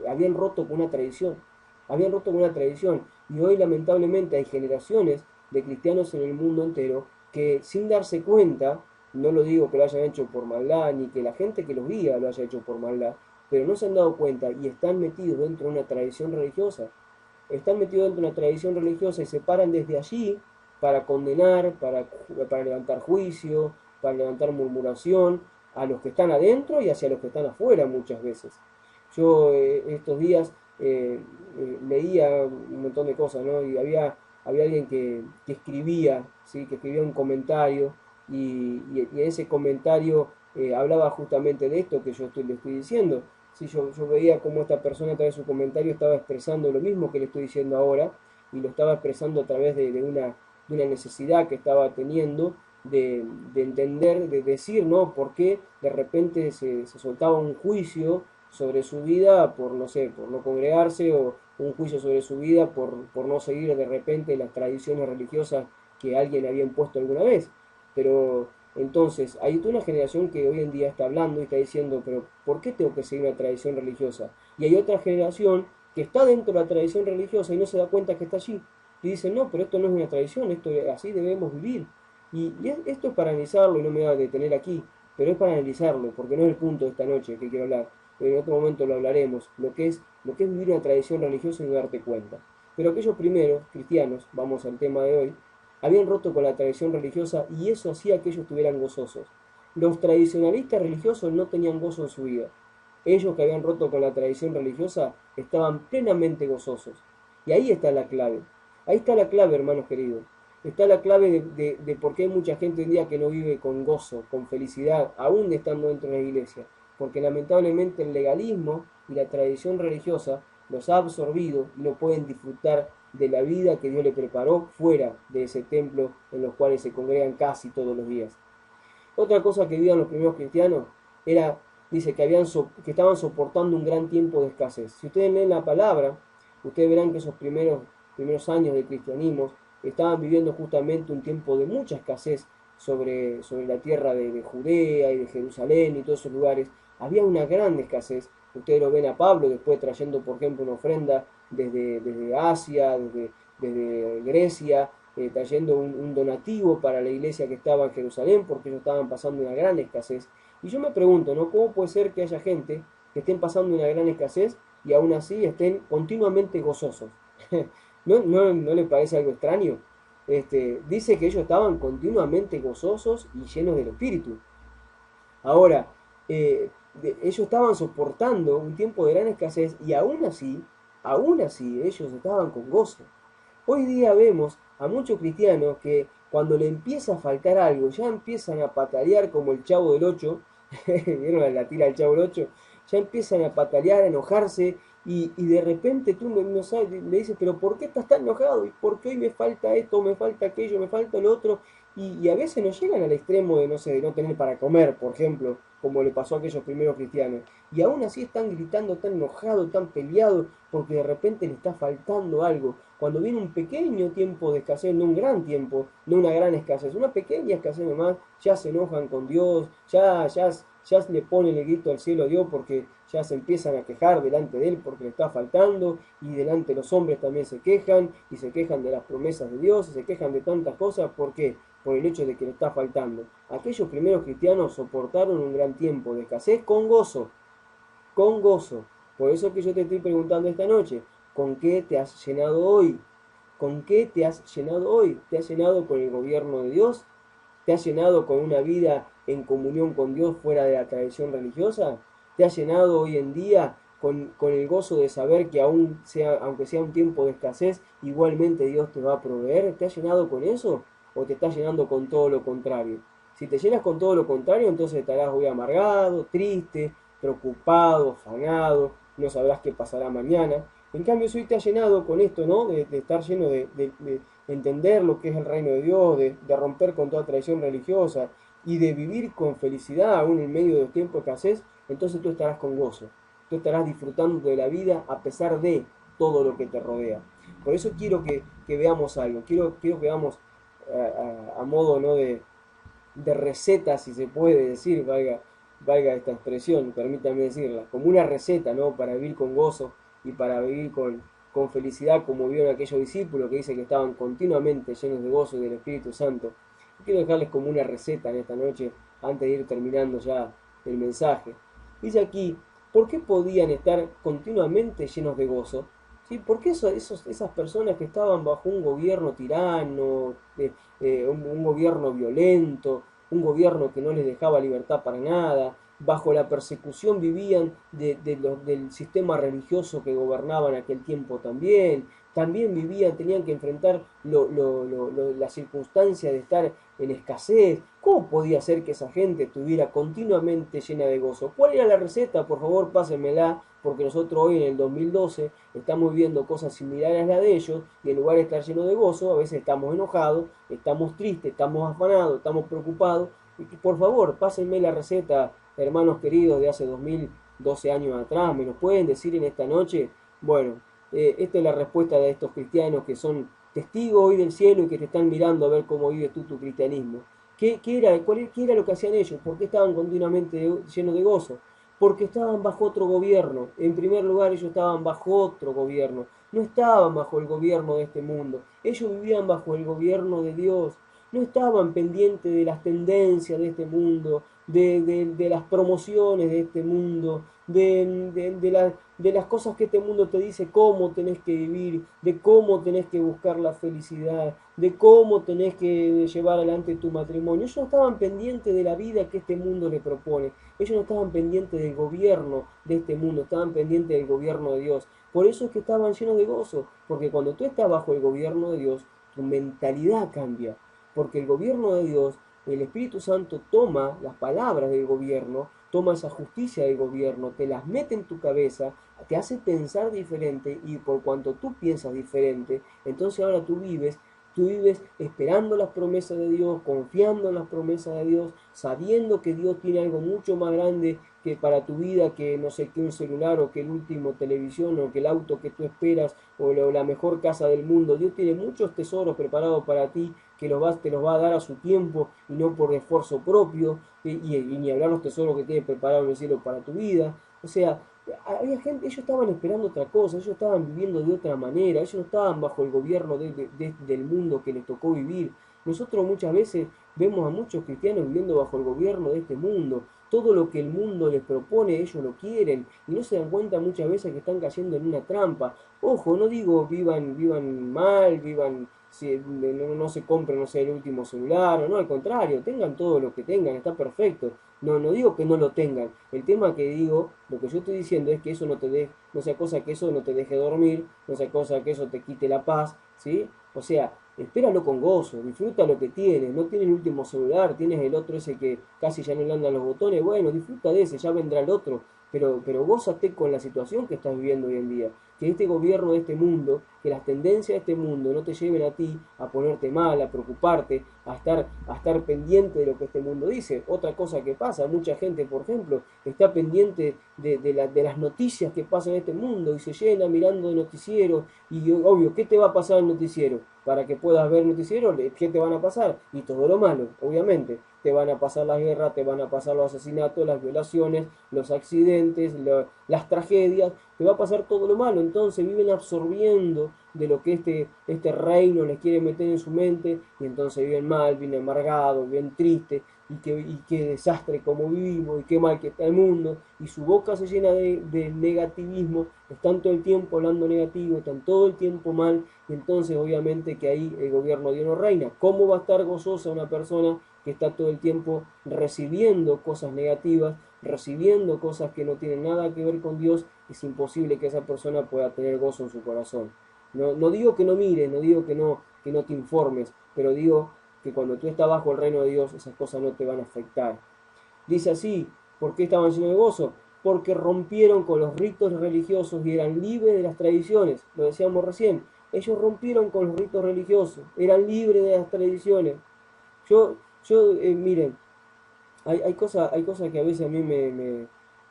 habían roto con una tradición, y hoy lamentablemente hay generaciones de cristianos en el mundo entero que sin darse cuenta, no lo digo que lo hayan hecho por maldad, ni que la gente que los guía lo haya hecho por maldad, pero no se han dado cuenta y están metidos dentro de una tradición religiosa. Y se paran desde allí para condenar, para levantar juicio, para levantar murmuración a los que están adentro y hacia los que están afuera muchas veces. Yo estos días leía un montón de cosas, ¿no? Y había alguien que escribía, ¿sí? Que escribía un comentario, y en ese comentario hablaba justamente de esto que le estoy diciendo. Sí, yo veía cómo esta persona a través de su comentario estaba expresando lo mismo que le estoy diciendo ahora, y lo estaba expresando a través de una necesidad que estaba teniendo de entender, de decir, ¿no? Por qué de repente se soltaba un juicio sobre su vida por, no sé, por no congregarse, o un juicio sobre su vida por no seguir de repente las tradiciones religiosas que alguien había impuesto alguna vez. Pero entonces hay toda una generación que hoy en día está hablando y está diciendo, pero ¿por qué tengo que seguir una tradición religiosa? Y hay otra generación que está dentro de la tradición religiosa y no se da cuenta que está allí. Y dicen, no, pero esto no es una tradición, así debemos vivir. Y esto es para analizarlo, y no me voy a detener aquí, pero es para analizarlo, porque no es el punto de esta noche que quiero hablar. Pero en otro momento lo hablaremos, lo que es vivir una tradición religiosa y no darte cuenta. Pero aquellos primeros cristianos, vamos al tema de hoy, habían roto con la tradición religiosa, y eso hacía que ellos estuvieran gozosos. Los tradicionalistas religiosos no tenían gozo en su vida. Ellos que habían roto con la tradición religiosa estaban plenamente gozosos. Y ahí está la clave. Ahí está la clave, hermanos queridos. Está la clave de por qué hay mucha gente hoy en día que no vive con gozo, con felicidad, aún estando dentro de la iglesia. Porque lamentablemente el legalismo y la tradición religiosa los ha absorbido y no pueden disfrutar de la vida que Dios le preparó fuera de ese templo en los cuales se congregan casi todos los días. Otra cosa que vivían los primeros cristianos era, dice, que estaban soportando un gran tiempo de escasez. Si ustedes leen la palabra, ustedes verán que esos primeros años del cristianismo estaban viviendo justamente un tiempo de mucha escasez sobre la tierra de Judea y de Jerusalén y todos esos lugares. Había una gran escasez. Ustedes lo ven a Pablo después trayendo, por ejemplo, una ofrenda desde Asia, desde Grecia, trayendo un donativo para la iglesia que estaba en Jerusalén, porque ellos estaban pasando una gran escasez. Y yo me pregunto, ¿no? ¿Cómo puede ser que haya gente que estén pasando una gran escasez y aún así estén continuamente gozosos? ¿No le parece algo extraño? Dice que ellos estaban continuamente gozosos y llenos del Espíritu. Ahora, ellos estaban soportando un tiempo de gran escasez y aún así ellos estaban con gozo. Hoy día vemos a muchos cristianos que cuando le empieza a faltar algo, ya empiezan a patalear como el Chavo del Ocho. ¿Vieron la tira del Chavo del Ocho? Ya empiezan a patalear, a enojarse, y de repente tú no sabes, le dices, pero ¿por qué estás tan enojado? ¿Y por qué hoy me falta esto, me falta aquello, me falta lo otro? Y a veces no llegan al extremo de, no sé, de no tener para comer, por ejemplo, como le pasó a aquellos primeros cristianos. Y aún así están gritando, tan enojados, tan peleados, porque de repente le está faltando algo. Cuando viene un pequeño tiempo de escasez, no un gran tiempo, no una gran escasez, una pequeña escasez nomás, ya se enojan con Dios, ya le ponen el grito al cielo a Dios porque ya se empiezan a quejar delante de Él porque le está faltando, y delante de los hombres también se quejan, y se quejan de las promesas de Dios, y se quejan de tantas cosas. ¿Por qué? Por el hecho de que le está faltando. Aquellos primeros cristianos soportaron un gran tiempo de escasez con gozo, con gozo. Por eso que yo te estoy preguntando esta noche, ¿con qué te has llenado hoy? ¿Con qué te has llenado hoy? ¿Te has llenado con el gobierno de Dios? ¿Te has llenado con una vida en comunión con Dios fuera de la tradición religiosa? ¿Te has llenado hoy en día con el gozo de saber que aunque sea un tiempo de escasez, igualmente Dios te va a proveer? ¿Te has llenado con eso? ¿O te estás llenando con todo lo contrario? Si te llenas con todo lo contrario, entonces estarás hoy amargado, triste, preocupado, afanado, no sabrás qué pasará mañana. En cambio, si hoy te has llenado con esto, ¿no? De estar lleno de entender lo que es el reino de Dios, de romper con toda tradición religiosa y de vivir con felicidad aún en medio de los tiempos de escasez, entonces tú estarás con gozo. Tú estarás disfrutando de la vida a pesar de todo lo que te rodea. Por eso quiero que veamos algo. Quiero que veamos a modo, ¿no? de receta, si se puede decir, valga esta expresión, permítame decirla, como una receta, ¿no? Para vivir con gozo y para vivir con felicidad, como vieron aquellos discípulos que dice que estaban continuamente llenos de gozo y del Espíritu Santo. Quiero dejarles como una receta en esta noche, antes de ir terminando ya el mensaje. Dice aquí, ¿por qué podían estar continuamente llenos de gozo? ¿Sí? ¿Por qué esas personas que estaban bajo un gobierno tirano, un gobierno violento, un gobierno que no les dejaba libertad para nada, bajo la persecución vivían del sistema religioso que gobernaba en aquel tiempo también vivían, tenían que enfrentar la circunstancia de estar en escasez? ¿Cómo podía ser que esa gente estuviera continuamente llena de gozo? ¿Cuál era la receta? Por favor, pásenmela, porque nosotros hoy en el 2012 estamos viviendo cosas similares a las de ellos, y en lugar de estar lleno de gozo, a veces estamos enojados, estamos tristes, estamos afanados, estamos preocupados. Y que, por favor, pásenme la receta, hermanos queridos, de hace 2012 años atrás. ¿Me lo pueden decir en esta noche? Bueno, esta es la respuesta de estos cristianos que son testigos hoy del cielo y que te están mirando a ver cómo vives tú tu cristianismo. ¿Qué era lo que hacían ellos? ¿Por qué estaban continuamente llenos de gozo? Porque estaban bajo otro gobierno. En primer lugar, ellos estaban bajo otro gobierno. No estaban bajo el gobierno de este mundo. Ellos vivían bajo el gobierno de Dios. No estaban pendientes de las tendencias de este mundo, de las promociones de este mundo, de las cosas que este mundo te dice cómo tenés que vivir, de cómo tenés que buscar la felicidad, de cómo tenés que llevar adelante tu matrimonio. Ellos no estaban pendientes de la vida que este mundo le propone. Ellos no estaban pendientes del gobierno de este mundo, estaban pendientes del gobierno de Dios. Por eso es que estaban llenos de gozo, porque cuando tú estás bajo el gobierno de Dios, tu mentalidad cambia, porque el gobierno de Dios, el Espíritu Santo toma las palabras del gobierno, toma esa justicia del gobierno, te las mete en tu cabeza, te hace pensar diferente, y por cuanto tú piensas diferente, entonces ahora tú vives esperando las promesas de Dios, confiando en las promesas de Dios, sabiendo que Dios tiene algo mucho más grande que para tu vida, que no sé, que un celular, o que el último televisión, o que el auto que tú esperas, o la mejor casa del mundo. Dios tiene muchos tesoros preparados para ti, que te los va a dar a su tiempo y no por esfuerzo propio, y ni hablar los tesoros que tiene preparado en el cielo para tu vida. O sea, Había gente, ellos estaban esperando otra cosa, ellos estaban viviendo de otra manera, ellos no estaban bajo el gobierno del mundo que les tocó vivir. Nosotros muchas veces vemos a muchos cristianos viviendo bajo el gobierno de este mundo. Todo lo que el mundo les propone, ellos lo quieren y no se dan cuenta muchas veces que están cayendo en una trampa. Ojo, no digo vivan mal, no se compren, no sé, el último celular, no, al contrario, tengan todo lo que tengan, está perfecto. No digo que no lo tengan. El tema que digo, lo que yo estoy diciendo es que eso no sea cosa que eso no te deje dormir, no sea cosa que eso te quite la paz, ¿sí? O sea, espéralo con gozo, disfruta lo que tienes, no tienes el último celular, tienes el otro ese que casi ya no le andan los botones, bueno, disfruta de ese, ya vendrá el otro, pero gózate con la situación que estás viviendo hoy en día, que este gobierno de este mundo, que las tendencias de este mundo no te lleven a ti a ponerte mal, a preocuparte, a estar pendiente de lo que este mundo dice. Otra cosa que pasa, mucha gente, por ejemplo, está pendiente de las noticias que pasan en este mundo y se llena mirando de noticieros y obvio, ¿qué te va a pasar en el noticiero? Para que puedas ver noticiero, ¿qué te van a pasar? Y todo lo malo, obviamente. Te van a pasar las guerras, te van a pasar los asesinatos, las violaciones, los accidentes, las tragedias, te va a pasar todo lo malo. Entonces viven absorbiendo de lo que este reino les quiere meter en su mente y entonces viven mal, viven amargados, viven tristes y qué desastre como vivimos y qué mal que está el mundo y su boca se llena de negativismo, están todo el tiempo hablando negativo, están todo el tiempo mal y entonces obviamente que ahí el gobierno de Dios no reina. ¿Cómo va a estar gozosa una persona que está todo el tiempo recibiendo cosas negativas, recibiendo cosas que no tienen nada que ver con Dios? Es imposible que esa persona pueda tener gozo en su corazón. No digo que no mires, no digo que no te informes, pero digo que cuando tú estás bajo el reino de Dios, esas cosas no te van a afectar. Dice así, ¿por qué estaban llenos de gozo? Porque rompieron con los ritos religiosos y eran libres de las tradiciones. Lo decíamos recién, ellos rompieron con los ritos religiosos, eran libres de las tradiciones. Miren, hay cosas que a veces a mí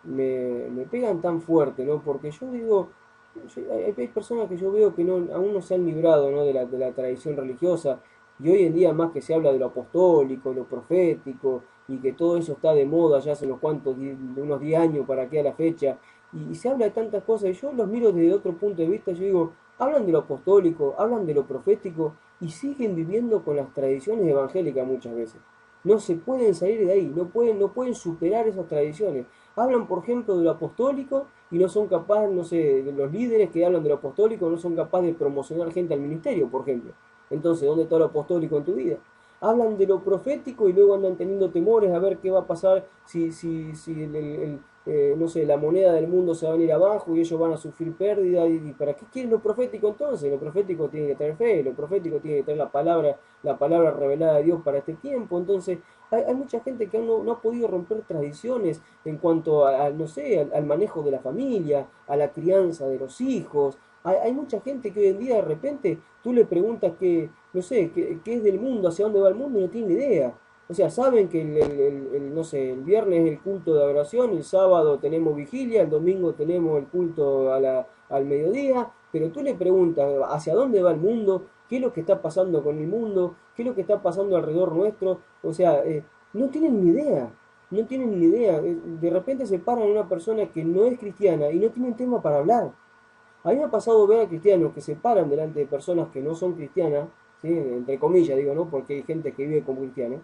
me pegan tan fuerte, ¿no? Porque yo digo, hay personas que yo veo que aún no se han librado, ¿no? de la tradición religiosa, y hoy en día más que se habla de lo apostólico, lo profético, y que todo eso está de moda ya hace de unos 10 años para que a la fecha, y se habla de tantas cosas, y yo los miro desde otro punto de vista, yo digo, hablan de lo apostólico, hablan de lo profético, y siguen viviendo con las tradiciones evangélicas muchas veces. No se pueden salir de ahí, no pueden superar esas tradiciones. Hablan, por ejemplo, de lo apostólico y no son capaces, no sé, de los líderes que hablan de lo apostólico no son capaces de promocionar gente al ministerio, por ejemplo. Entonces, ¿dónde está lo apostólico en tu vida? Hablan de lo profético y luego andan teniendo temores a ver qué va a pasar si no sé, la moneda del mundo se va a venir abajo y ellos van a sufrir pérdida. ¿Y para qué quieren lo profético entonces? Lo profético tiene que tener fe, lo profético tiene que tener la palabra revelada de Dios para este tiempo. Entonces, hay mucha gente que no ha podido romper tradiciones en cuanto no sé, al manejo de la familia, a la crianza de los hijos. Hay mucha gente que hoy en día de repente tú le preguntas no sé, qué es del mundo, hacia dónde va el mundo y no tiene idea. O sea, saben que no sé, el viernes es el culto de adoración, el sábado tenemos vigilia, el domingo tenemos el culto al mediodía, pero tú le preguntas hacia dónde va el mundo, qué es lo que está pasando con el mundo, qué es lo que está pasando alrededor nuestro. O sea, no tienen ni idea, no tienen ni idea. De repente se paran a una persona que no es cristiana y no tienen tema para hablar. A mí me ha pasado ver a cristianos que se paran delante de personas que no son cristianas, ¿sí? Entre comillas digo, ¿no? Porque hay gente que vive como cristiano,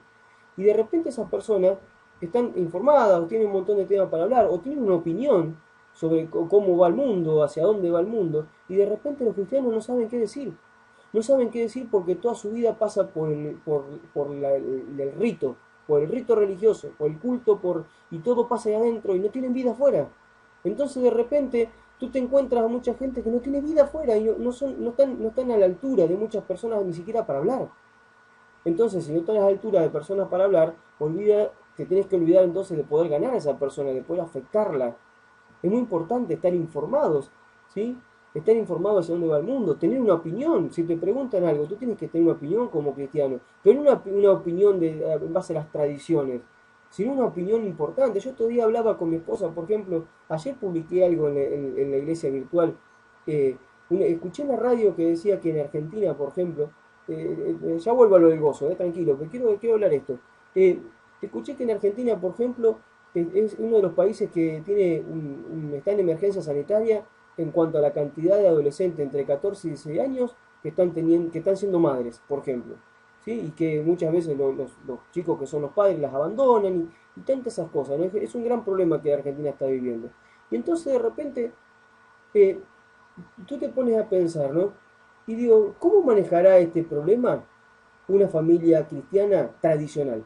y de repente esas personas están informadas o tienen un montón de temas para hablar o tienen una opinión sobre cómo va el mundo, hacia dónde va el mundo, y de repente los cristianos no saben qué decir. No saben qué decir porque toda su vida pasa por el rito, por el rito religioso, por el culto, y todo pasa ahí adentro y no tienen vida afuera. Entonces de repente tú te encuentras a mucha gente que no tiene vida afuera y no están a la altura de muchas personas ni siquiera para hablar. Entonces, si no estás a la altura de personas para hablar, te tienes que olvidar entonces de poder ganar a esa persona, de poder afectarla. Es muy importante estar informados, ¿sí? Estar informados hacia dónde va el mundo, tener una opinión. Si te preguntan algo, tú tienes que tener una opinión como cristiano, pero no una opinión en base a las tradiciones, sino una opinión importante. Yo todavía hablaba con mi esposa, por ejemplo, ayer publiqué algo en la iglesia virtual. Escuché en la radio que decía que en Argentina, por ejemplo, ya vuelvo a lo del gozo, tranquilo, pero quiero hablar esto. Escuché que en Argentina, por ejemplo, es uno de los países que tiene está en emergencia sanitaria en cuanto a la cantidad de adolescentes entre 14 y 16 años que están siendo madres, por ejemplo. ¿Sí? Y que muchas veces los chicos que son los padres las abandonan y tantas esas cosas, ¿no? Es un gran problema que Argentina está viviendo. Y entonces de repente eh, tú te pones a pensar, ¿no? Y digo, ¿cómo manejará este problema una familia cristiana tradicional?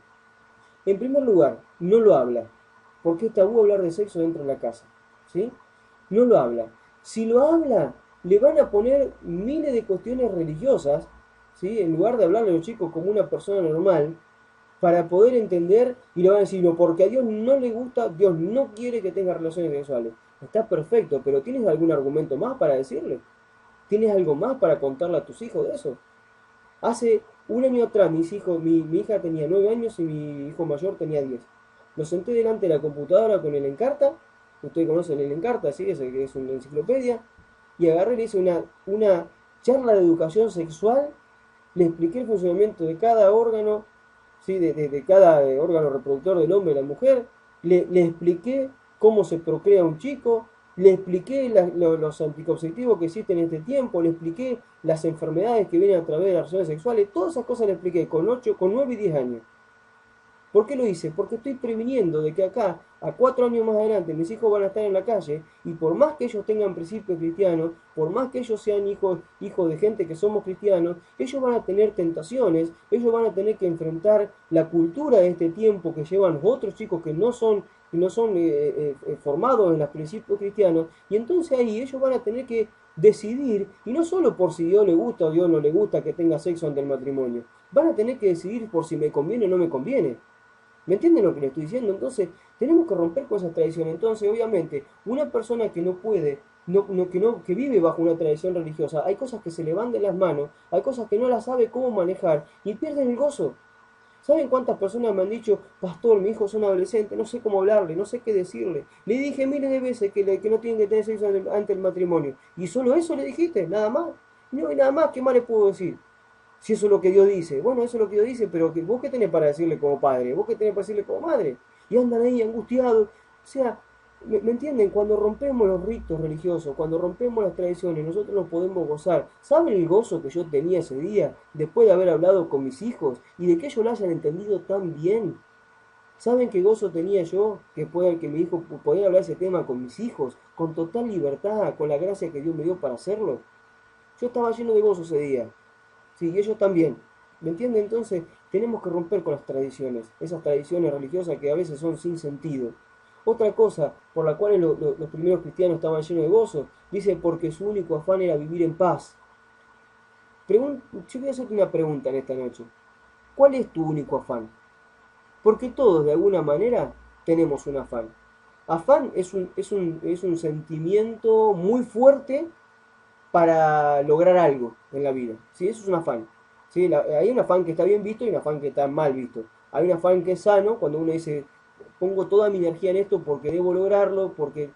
En primer lugar, no lo habla, porque es tabú hablar de sexo dentro de la casa, ¿sí? No lo habla. Si lo habla, le van a poner miles de cuestiones religiosas, ¿sí? En lugar de hablarle a los chicos como una persona normal, para poder entender, y le van a decir, no, porque a Dios no le gusta, Dios no quiere que tenga relaciones sexuales. Está perfecto, pero ¿tienes algún argumento más para decirle? ¿Tienes algo más para contarle a tus hijos de eso? Hace un año atrás, mi hija tenía 9 años y mi hijo mayor tenía 10. Lo senté delante de la computadora con el Encarta, ustedes conocen el Encarta, ¿sí? Es una enciclopedia, y agarré y le hice una charla de educación sexual, le expliqué el funcionamiento de cada órgano, ¿sí? De cada órgano reproductor del hombre y la mujer, le expliqué cómo se procrea un chico, le expliqué los anticonceptivos que existen en este tiempo, le expliqué las enfermedades que vienen a través de las relaciones sexuales, todas esas cosas le expliqué con 9 y 10 años. ¿Por qué lo hice? Porque estoy previniendo de que acá, a 4 años más adelante, mis hijos van a estar en la calle y por más que ellos tengan principios cristianos, por más que ellos sean hijos de gente que somos cristianos, ellos van a tener tentaciones, ellos van a tener que enfrentar la cultura de este tiempo que llevan otros chicos que no son formados en los principios cristianos, y entonces ahí ellos van a tener que decidir, y no solo por si Dios le gusta o Dios no le gusta que tenga sexo ante el matrimonio, van a tener que decidir por si me conviene o no me conviene. ¿Me entienden lo que le estoy diciendo? Entonces, tenemos que romper con esas tradiciones. Entonces, obviamente, una persona que no puede, que vive bajo una tradición religiosa, hay cosas que se le van de las manos, hay cosas que no las sabe cómo manejar y pierden el gozo. ¿Saben cuántas personas me han dicho, pastor, mi hijo es un adolescente, no sé cómo hablarle, no sé qué decirle? Le dije miles de veces que no tienen que tener sexo ante el matrimonio. ¿Y solo eso le dijiste? ¿Nada más? No hay nada más, ¿qué más le puedo decir? Si eso es lo que Dios dice. Bueno, eso es lo que Dios dice, pero vos qué tenés para decirle como padre, vos qué tenés para decirle como madre. Y andan ahí angustiados. O sea, ¿me entienden? Cuando rompemos los ritos religiosos, cuando rompemos las tradiciones, nosotros nos podemos gozar. ¿Saben el gozo que yo tenía ese día, después de haber hablado con mis hijos y de que ellos lo hayan entendido tan bien? ¿Saben qué gozo tenía yo que mi hijo pudiera hablar ese tema con mis hijos, con total libertad, con la gracia que Dios me dio para hacerlo? Yo estaba lleno de gozo ese día. Sí, y ellos también. ¿Me entienden? Entonces, tenemos que romper con las tradiciones, esas tradiciones religiosas que a veces son sin sentido. Otra cosa por la cual los primeros cristianos estaban llenos de gozo, dice porque su único afán era vivir en paz. Yo voy a hacerte una pregunta en esta noche. ¿Cuál es tu único afán? Porque todos de alguna manera tenemos un afán. Afán es un sentimiento muy fuerte para lograr algo en la vida. ¿Sí? Eso es un afán. ¿Sí? Hay un afán que está bien visto y un afán que está mal visto. Hay un afán que es sano cuando uno dice, pongo toda mi energía en esto porque debo lograrlo, porque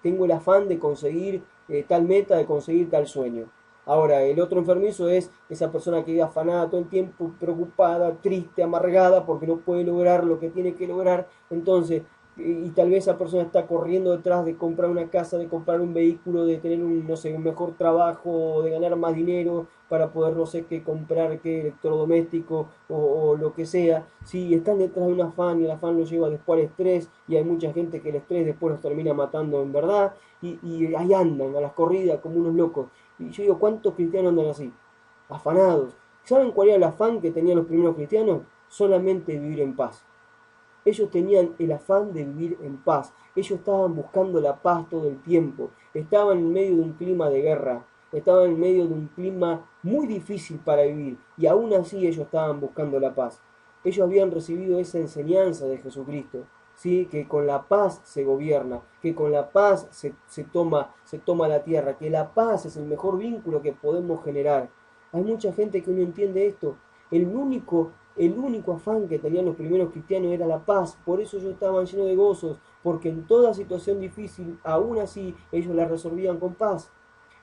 tengo el afán de conseguir tal meta, de conseguir tal sueño. Ahora, el otro enfermizo es esa persona que vive afanada todo el tiempo, preocupada, triste, amargada, porque no puede lograr lo que tiene que lograr. Entonces, y tal vez esa persona está corriendo detrás de comprar una casa, de comprar un vehículo, de tener un, no sé, un mejor trabajo, de ganar más dinero para poder, no sé, qué comprar, qué electrodoméstico o lo que sea. Sí, están detrás de un afán y el afán lo lleva después al estrés y hay mucha gente que el estrés después los termina matando en verdad y ahí andan a las corridas como unos locos. Y yo digo, ¿cuántos cristianos andan así? Afanados. ¿Saben cuál era el afán que tenían los primeros cristianos? Solamente vivir en paz. Ellos tenían el afán de vivir en paz. Ellos estaban buscando la paz todo el tiempo. Estaban en medio de un clima de guerra. Estaban en medio de un clima muy difícil para vivir. Y aún así ellos estaban buscando la paz. Ellos habían recibido esa enseñanza de Jesucristo. ¿Sí? Que con la paz se gobierna. Que con la paz se toma la tierra. Que la paz es el mejor vínculo que podemos generar. Hay mucha gente que no entiende esto. El único afán que tenían los primeros cristianos era la paz, por eso ellos estaban llenos de gozos, porque en toda situación difícil, aún así, ellos la resolvían con paz.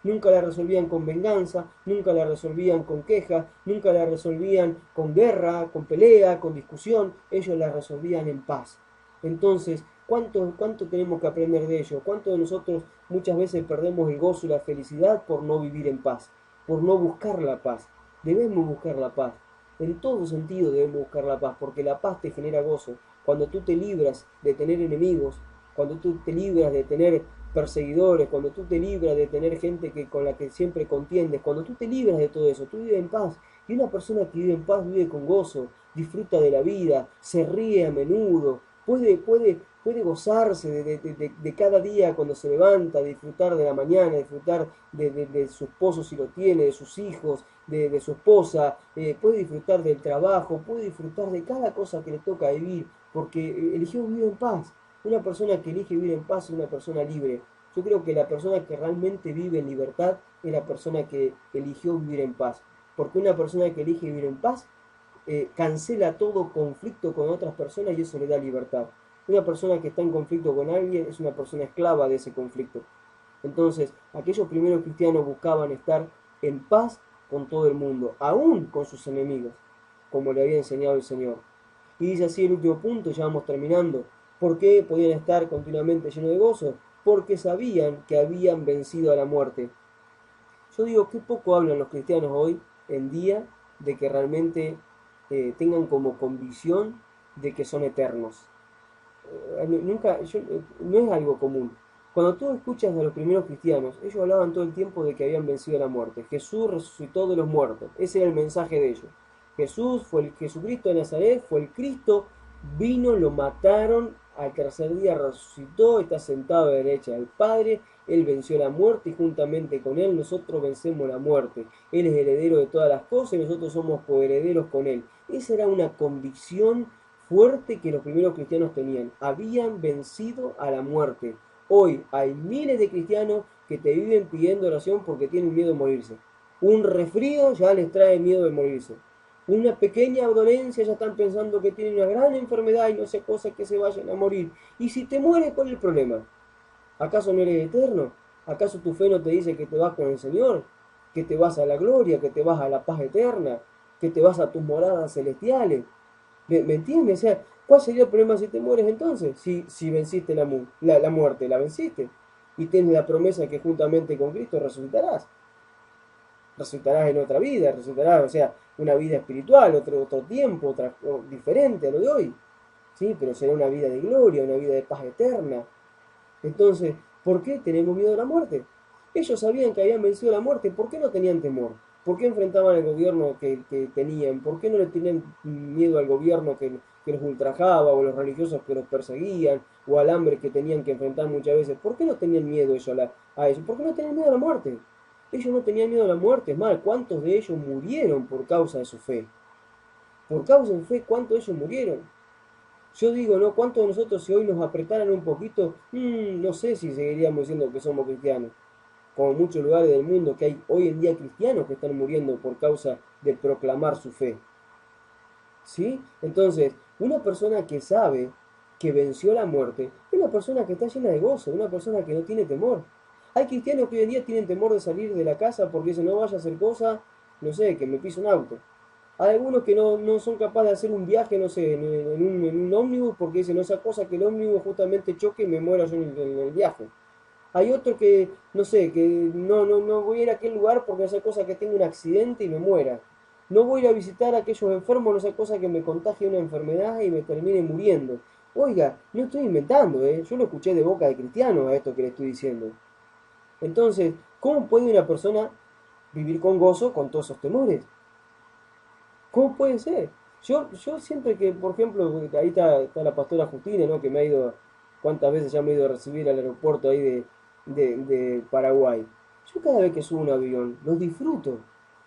Nunca la resolvían con venganza, nunca la resolvían con quejas, nunca la resolvían con guerra, con pelea, con discusión, ellos la resolvían en paz. Entonces, ¿Cuánto tenemos que aprender de ellos? ¿Cuánto de nosotros muchas veces perdemos el gozo y la felicidad por no vivir en paz, por no buscar la paz? Debemos buscar la paz. En todo sentido debemos buscar la paz, porque la paz te genera gozo. Cuando tú te libras de tener enemigos, cuando tú te libras de tener perseguidores, cuando tú te libras de tener gente con la que siempre contiendes, cuando tú te libras de todo eso, tú vives en paz. Y una persona que vive en paz vive con gozo, disfruta de la vida, se ríe a menudo, puede gozarse de cada día cuando se levanta, disfrutar de la mañana, disfrutar de su esposo si lo tiene, de sus hijos, de su esposa, puede disfrutar del trabajo, puede disfrutar de cada cosa que le toca vivir, porque eligió vivir en paz. Una persona que elige vivir en paz es una persona libre. Yo creo que la persona que realmente vive en libertad es la persona que eligió vivir en paz. Porque una persona que elige vivir en paz cancela todo conflicto con otras personas y eso le da libertad. Una persona que está en conflicto con alguien es una persona esclava de ese conflicto. Entonces, aquellos primeros cristianos buscaban estar en paz con todo el mundo, aún con sus enemigos, como le había enseñado el Señor. Y dice así el último punto, ya vamos terminando. ¿Por qué podían estar continuamente llenos de gozo? Porque sabían que habían vencido a la muerte. Yo digo, qué poco hablan los cristianos hoy en día de que realmente tengan como convicción de que son eternos. No es algo común. Cuando tú escuchas a los primeros cristianos, ellos hablaban todo el tiempo de que habían vencido a la muerte. Jesús resucitó de los muertos. Ese era el mensaje de ellos. Jesucristo de Nazaret fue el Cristo, vino, lo mataron, al tercer día resucitó, está sentado a la derecha del Padre, Él venció la muerte y juntamente con Él nosotros vencemos la muerte. Él es heredero de todas las cosas y nosotros somos coherederos con Él. Esa era una convicción fuerte que los primeros cristianos tenían. Habían vencido a la muerte. Hoy hay miles de cristianos que te viven pidiendo oración porque tienen miedo de morirse. Un resfrío ya les trae miedo de morirse. Una pequeña dolencia ya están pensando que tienen una gran enfermedad y no sé cosas que se vayan a morir. Y si te mueres, ¿cuál es el problema? ¿Acaso no eres eterno? ¿Acaso tu fe no te dice que te vas con el Señor? ¿Que te vas a la gloria? ¿Que te vas a la paz eterna? ¿Que te vas a tus moradas celestiales? ¿Me entiendes? O sea, ¿cuál sería el problema si te mueres entonces? Si venciste la muerte, la venciste. Y tienes la promesa que juntamente con Cristo resucitarás. Resucitarás en otra vida, resucitarás, o sea, una vida espiritual, otro tiempo, diferente a lo de hoy. ¿Sí? Pero será una vida de gloria, una vida de paz eterna. Entonces, ¿por qué tenemos miedo a la muerte? Ellos sabían que habían vencido la muerte, ¿por qué no tenían temor? ¿Por qué enfrentaban al gobierno que tenían? ¿Por qué no le tenían miedo al gobierno que los ultrajaba, o a los religiosos que los perseguían, o al hambre que tenían que enfrentar muchas veces? ¿Por qué no tenían miedo ellos a eso? ¿Por qué no tenían miedo a la muerte? Ellos no tenían miedo a la muerte, es más, ¿cuántos de ellos murieron por causa de su fe? Por causa de su fe, ¿cuántos de ellos murieron? Yo digo, ¿no? ¿Cuántos de nosotros si hoy nos apretaran un poquito, no sé si seguiríamos diciendo que somos cristianos? Como en muchos lugares del mundo que hay hoy en día cristianos que están muriendo por causa de proclamar su fe. ¿Sí? Entonces, una persona que sabe que venció la muerte es una persona que está llena de gozo, una persona que no tiene temor. Hay cristianos que hoy en día tienen temor de salir de la casa porque dicen, no vaya a hacer cosa, no sé, que me pise un auto. Hay algunos que no son capaces de hacer un viaje, no sé, en un ómnibus porque dicen, no, esa cosa que el ómnibus justamente choque y me muera yo en el viaje. Hay otros que, no sé, que no voy a ir a aquel lugar porque no sea cosa que tenga un accidente y me muera. No voy a ir a visitar a aquellos enfermos, no sea cosa que me contagie una enfermedad y me termine muriendo. Oiga, no estoy inventando, yo lo escuché de boca de cristianos a esto que le estoy diciendo. Entonces, ¿cómo puede una persona vivir con gozo con todos esos temores? ¿Cómo puede ser? Yo siempre que, por ejemplo, ahí está la pastora Justina, ¿no? Que me ha ido, cuántas veces ya me ha ido a recibir al aeropuerto ahí de Paraguay. Yo cada vez que subo un avión, los disfruto.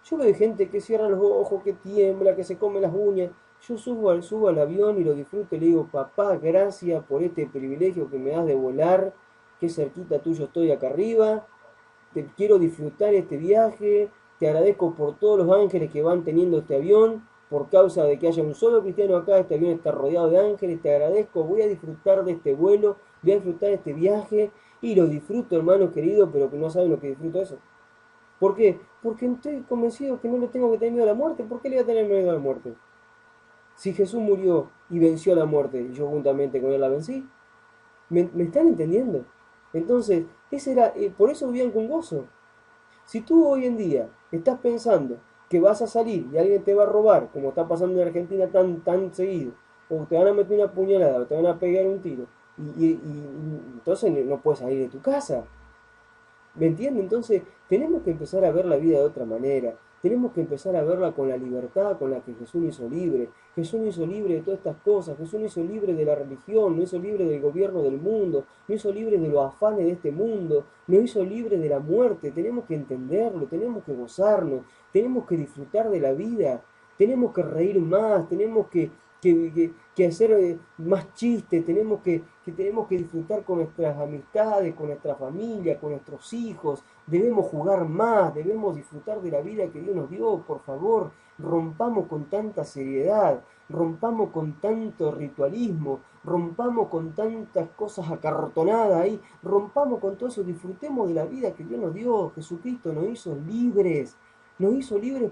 Yo veo gente que cierra los ojos, que tiembla, que se come las uñas. Yo subo al avión y lo disfruto y le digo, papá, gracias por este privilegio que me das de volar, qué cerquita tuyo estoy acá arriba, te quiero disfrutar este viaje, te agradezco por todos los ángeles que van teniendo este avión, por causa de que haya un solo cristiano acá, este avión está rodeado de ángeles, te agradezco, voy a disfrutar de este vuelo, voy a disfrutar de este viaje, y lo disfruto, hermanos queridos, pero que no saben lo que disfruto eso. ¿Por qué? Porque estoy convencido que no le tengo que tener miedo a la muerte. ¿Por qué le voy a tener miedo a la muerte? Si Jesús murió y venció a la muerte, y yo juntamente con él la vencí. ¿Me están entendiendo? Entonces, por eso vivían con gozo. Si tú hoy en día estás pensando que vas a salir y alguien te va a robar, como está pasando en Argentina tan seguido, o te van a meter una puñalada, o te van a pegar un tiro, y entonces no puedes salir de tu casa. ¿Me entiendes? Entonces, tenemos que empezar a ver la vida de otra manera. Tenemos que empezar a verla con la libertad con la que Jesús nos hizo libre. Jesús nos hizo libre de todas estas cosas. Jesús nos hizo libre de la religión, nos hizo libre del gobierno del mundo, nos hizo libre de los afanes de este mundo, nos hizo libre de la muerte. Tenemos que entenderlo, tenemos que gozarnos, tenemos que disfrutar de la vida, tenemos que reír más, tenemos que hacer más chistes, tenemos que disfrutar con nuestras amistades, con nuestra familia, con nuestros hijos, debemos jugar más, debemos disfrutar de la vida que Dios nos dio, por favor, rompamos con tanta seriedad, rompamos con tanto ritualismo, rompamos con tantas cosas acartonadas ahí, rompamos con todo eso, disfrutemos de la vida que Dios nos dio. Jesucristo nos hizo libres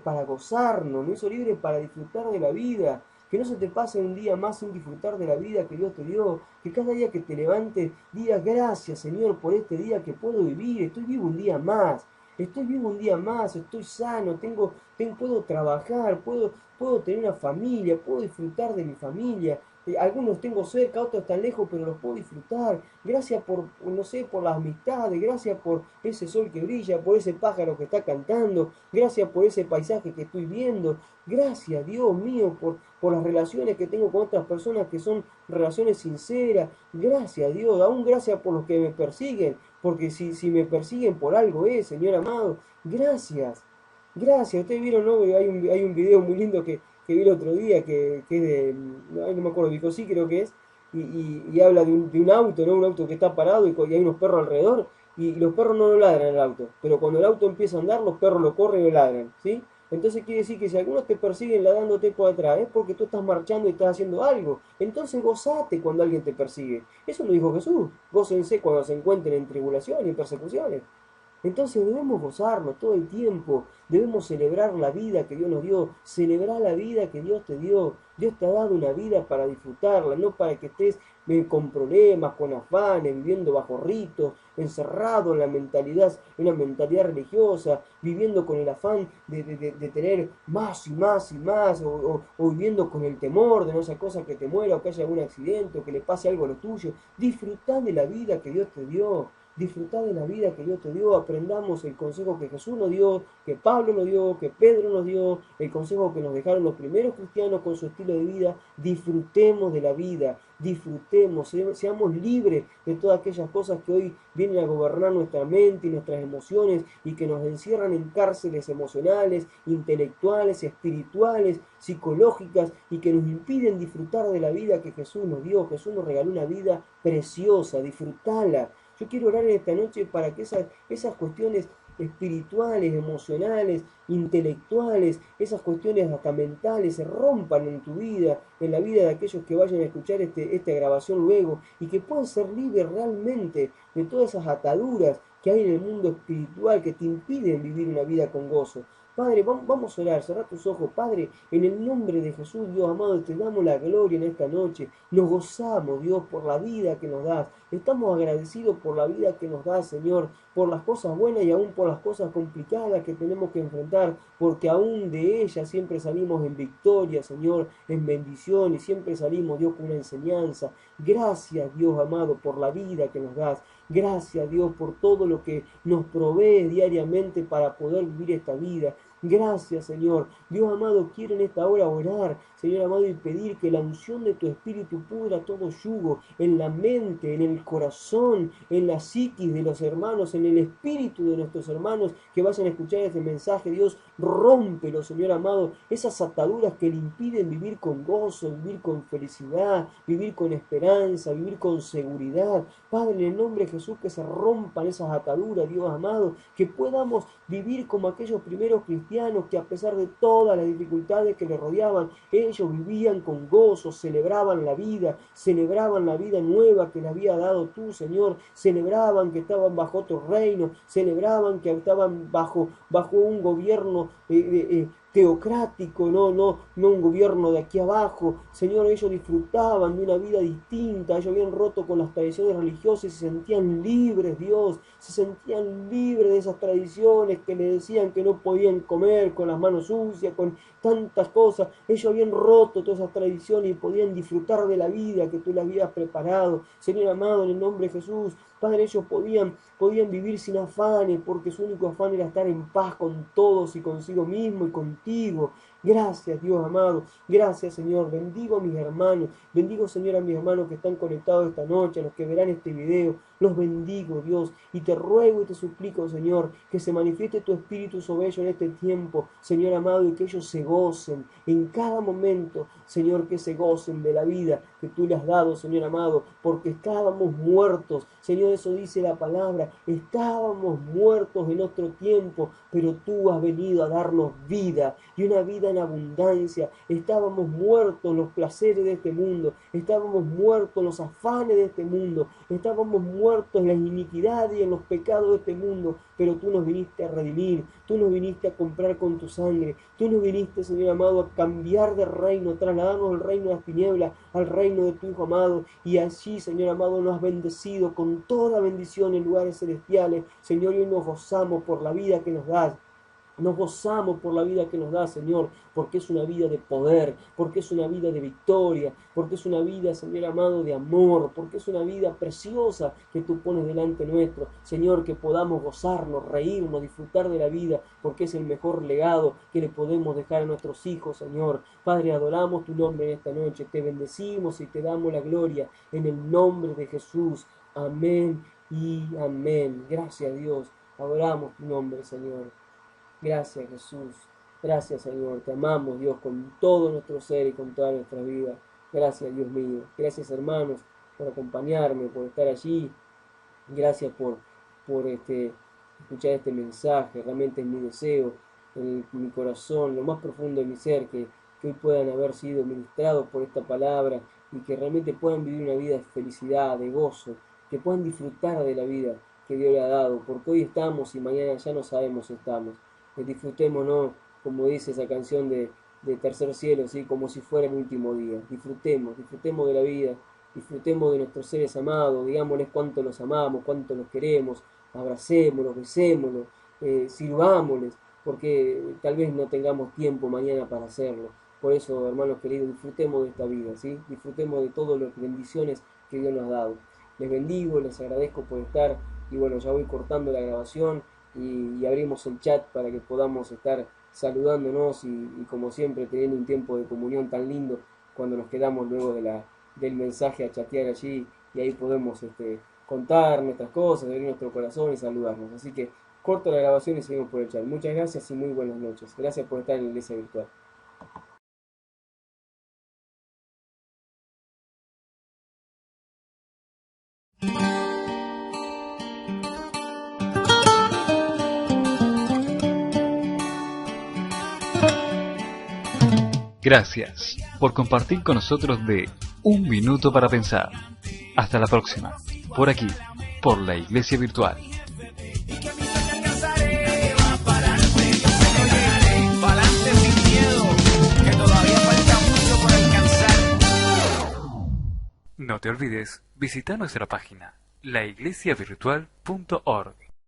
para gozarnos, nos hizo libres para disfrutar de la vida. Que no se te pase un día más sin disfrutar de la vida que Dios te dio. Que cada día que te levantes digas gracias, Señor, por este día que puedo vivir. Estoy vivo un día más. Estoy vivo un día más. Estoy sano. Puedo trabajar. Puedo tener una familia. Puedo disfrutar de mi familia. Algunos tengo cerca, otros están lejos, pero los puedo disfrutar. Gracias por, no sé, por las amistades. Gracias por ese sol que brilla, por ese pájaro que está cantando. Gracias por ese paisaje que estoy viendo. Gracias, Dios mío, por las relaciones que tengo con otras personas que son relaciones sinceras. Gracias, Dios. Aún gracias por los que me persiguen. Porque si me persiguen por algo Señor amado. Gracias. Gracias. Ustedes vieron, ¿no? Hay un video muy lindo que vi el otro día, que es de, no me acuerdo, Vicosí creo que es, y habla de un auto, ¿no? Un auto que está parado y hay unos perros alrededor, y los perros no lo ladran al auto, pero cuando el auto empieza a andar, los perros lo corren y lo ladran, ¿sí? Entonces quiere decir que si algunos te persiguen ladrándote por atrás, es porque tú estás marchando y estás haciendo algo. Entonces gozate cuando alguien te persigue. Eso lo dijo Jesús. Gócense cuando se encuentren en tribulaciones y persecuciones. Entonces debemos gozarnos todo el tiempo, debemos celebrar la vida que Dios nos dio, celebrar la vida que Dios te dio. Dios te ha dado una vida para disfrutarla, no para que estés con problemas, con afanes, viviendo bajo ritos, encerrado en una mentalidad religiosa, viviendo con el afán de tener más y más y más, o viviendo con el temor de no esa cosa que te muera, o que haya algún accidente, o que le pase algo a lo tuyo. Disfrutá de la vida que Dios te dio. Disfrutad de la vida que Dios te dio, aprendamos el consejo que Jesús nos dio, que Pablo nos dio, que Pedro nos dio, el consejo que nos dejaron los primeros cristianos con su estilo de vida. Disfrutemos de la vida, disfrutemos, seamos libres de todas aquellas cosas que hoy vienen a gobernar nuestra mente y nuestras emociones y que nos encierran en cárceles emocionales, intelectuales, espirituales, psicológicas y que nos impiden disfrutar de la vida que Jesús nos dio. Jesús nos regaló una vida preciosa, disfrutala. Yo quiero orar en esta noche para que esas cuestiones espirituales, emocionales, intelectuales, esas cuestiones hasta mentales se rompan en tu vida, en la vida de aquellos que vayan a escuchar esta grabación luego, y que puedan ser libres realmente de todas esas ataduras que hay en el mundo espiritual que te impiden vivir una vida con gozo. Padre, vamos a orar, cerrá tus ojos. Padre, en el nombre de Jesús, Dios amado, te damos la gloria en esta noche. Nos gozamos, Dios, por la vida que nos das. Estamos agradecidos por la vida que nos das, Señor, por las cosas buenas y aún por las cosas complicadas que tenemos que enfrentar, porque aún de ellas siempre salimos en victoria, Señor, en bendición, y siempre salimos, Dios, con una enseñanza. Gracias, Dios amado, por la vida que nos das. Gracias, Dios, por todo lo que nos provee diariamente para poder vivir esta vida. Gracias, Señor. Dios amado, quiero en esta hora orar, Señor amado, y pedir que la unción de tu Espíritu pudra todo yugo en la mente, en el corazón, en la psiquis de los hermanos, en el espíritu de nuestros hermanos que vayan a escuchar este mensaje. Dios, rómpelo, Señor amado, esas ataduras que le impiden vivir con gozo, vivir con felicidad, vivir con esperanza, vivir con seguridad. Padre, en el nombre de Jesús, que se rompan esas ataduras, Dios amado, que podamos vivir como aquellos primeros cristianos que a pesar de todas las dificultades que les rodeaban, ellos vivían con gozo, celebraban la vida nueva que les había dado tú, Señor, celebraban que estaban bajo otro reino, celebraban que estaban bajo un gobierno teocrático, no un gobierno de aquí abajo. Señor, ellos disfrutaban de una vida distinta, ellos habían roto con las tradiciones religiosas y se sentían libres, Dios, se sentían libres de esas tradiciones que le decían que no podían comer con las manos sucias, con tantas cosas. Ellos habían roto todas esas tradiciones y podían disfrutar de la vida que tú les habías preparado. Señor amado, en el nombre de Jesús, Padre, ellos podían vivir sin afanes, porque su único afán era estar en paz con todos y consigo mismo y contigo. Gracias, Dios amado. Gracias, Señor. Bendigo a mis hermanos. Bendigo, Señor, a mis hermanos que están conectados esta noche, a los que verán este video. Los bendigo, Dios. Y te ruego y te suplico, Señor, que se manifieste tu Espíritu sobre ellos en este tiempo, Señor amado, y que ellos se gocen en cada momento, Señor, que se gocen de la vida que tú le has dado, Señor amado, porque estábamos muertos. Señor, eso dice la palabra. Estábamos muertos en otro tiempo, pero tú has venido a darnos vida, y una vida en abundancia. Estábamos muertos en los placeres de este mundo, estábamos muertos en los afanes de este mundo, estábamos muertos en la iniquidad y en los pecados de este mundo, pero tú nos viniste a redimir, tú nos viniste a comprar con tu sangre, tú nos viniste, Señor amado, a cambiar de reino, trasladarnos del reino de las tinieblas al reino de tu Hijo amado, y allí, Señor amado, nos has bendecido con toda bendición en lugares celestiales. Señor, y hoy nos gozamos por la vida que nos das. Nos gozamos por la vida que nos da, Señor, porque es una vida de poder, porque es una vida de victoria, porque es una vida, Señor amado, de amor, porque es una vida preciosa que tú pones delante nuestro. Señor, que podamos gozarnos, reírnos, disfrutar de la vida, porque es el mejor legado que le podemos dejar a nuestros hijos, Señor. Padre, adoramos tu nombre en esta noche, te bendecimos y te damos la gloria en el nombre de Jesús. Amén y amén. Gracias, Dios. Adoramos tu nombre, Señor. Gracias, Jesús. Gracias, Señor. Te amamos, Dios, con todo nuestro ser y con toda nuestra vida. Gracias, Dios mío. Gracias, hermanos, por acompañarme, por estar allí. Gracias por escuchar este mensaje. Realmente es mi deseo, en mi corazón, lo más profundo de mi ser, que hoy puedan haber sido ministrados por esta palabra y que realmente puedan vivir una vida de felicidad, de gozo, que puedan disfrutar de la vida que Dios le ha dado, porque hoy estamos y mañana ya no sabemos si estamos. Disfrutémonos, como dice esa canción de Tercer Cielo, ¿sí? Como si fuera el último día. Disfrutemos de la vida, disfrutemos de nuestros seres amados, digámosles cuánto los amamos, cuánto los queremos, abracémoslos, besémoslos, sirvámosles, porque tal vez no tengamos tiempo mañana para hacerlo. Por eso, hermanos queridos, disfrutemos de esta vida, ¿sí? Disfrutemos de todas las bendiciones que Dios nos ha dado. Les bendigo, les agradezco por estar, y bueno, ya voy cortando la grabación, y abrimos el chat para que podamos estar saludándonos y como siempre teniendo un tiempo de comunión tan lindo cuando nos quedamos luego del mensaje a chatear allí, y ahí podemos contar nuestras cosas, abrir nuestro corazón y saludarnos. Así que corto la grabación y seguimos por el chat. Muchas gracias y muy buenas noches. Gracias por estar en la Iglesia Virtual. Gracias por compartir con nosotros de Un Minuto para Pensar. Hasta la próxima, por aquí, por la Iglesia Virtual. No te olvides visitar nuestra página, laiglesiavirtual.org.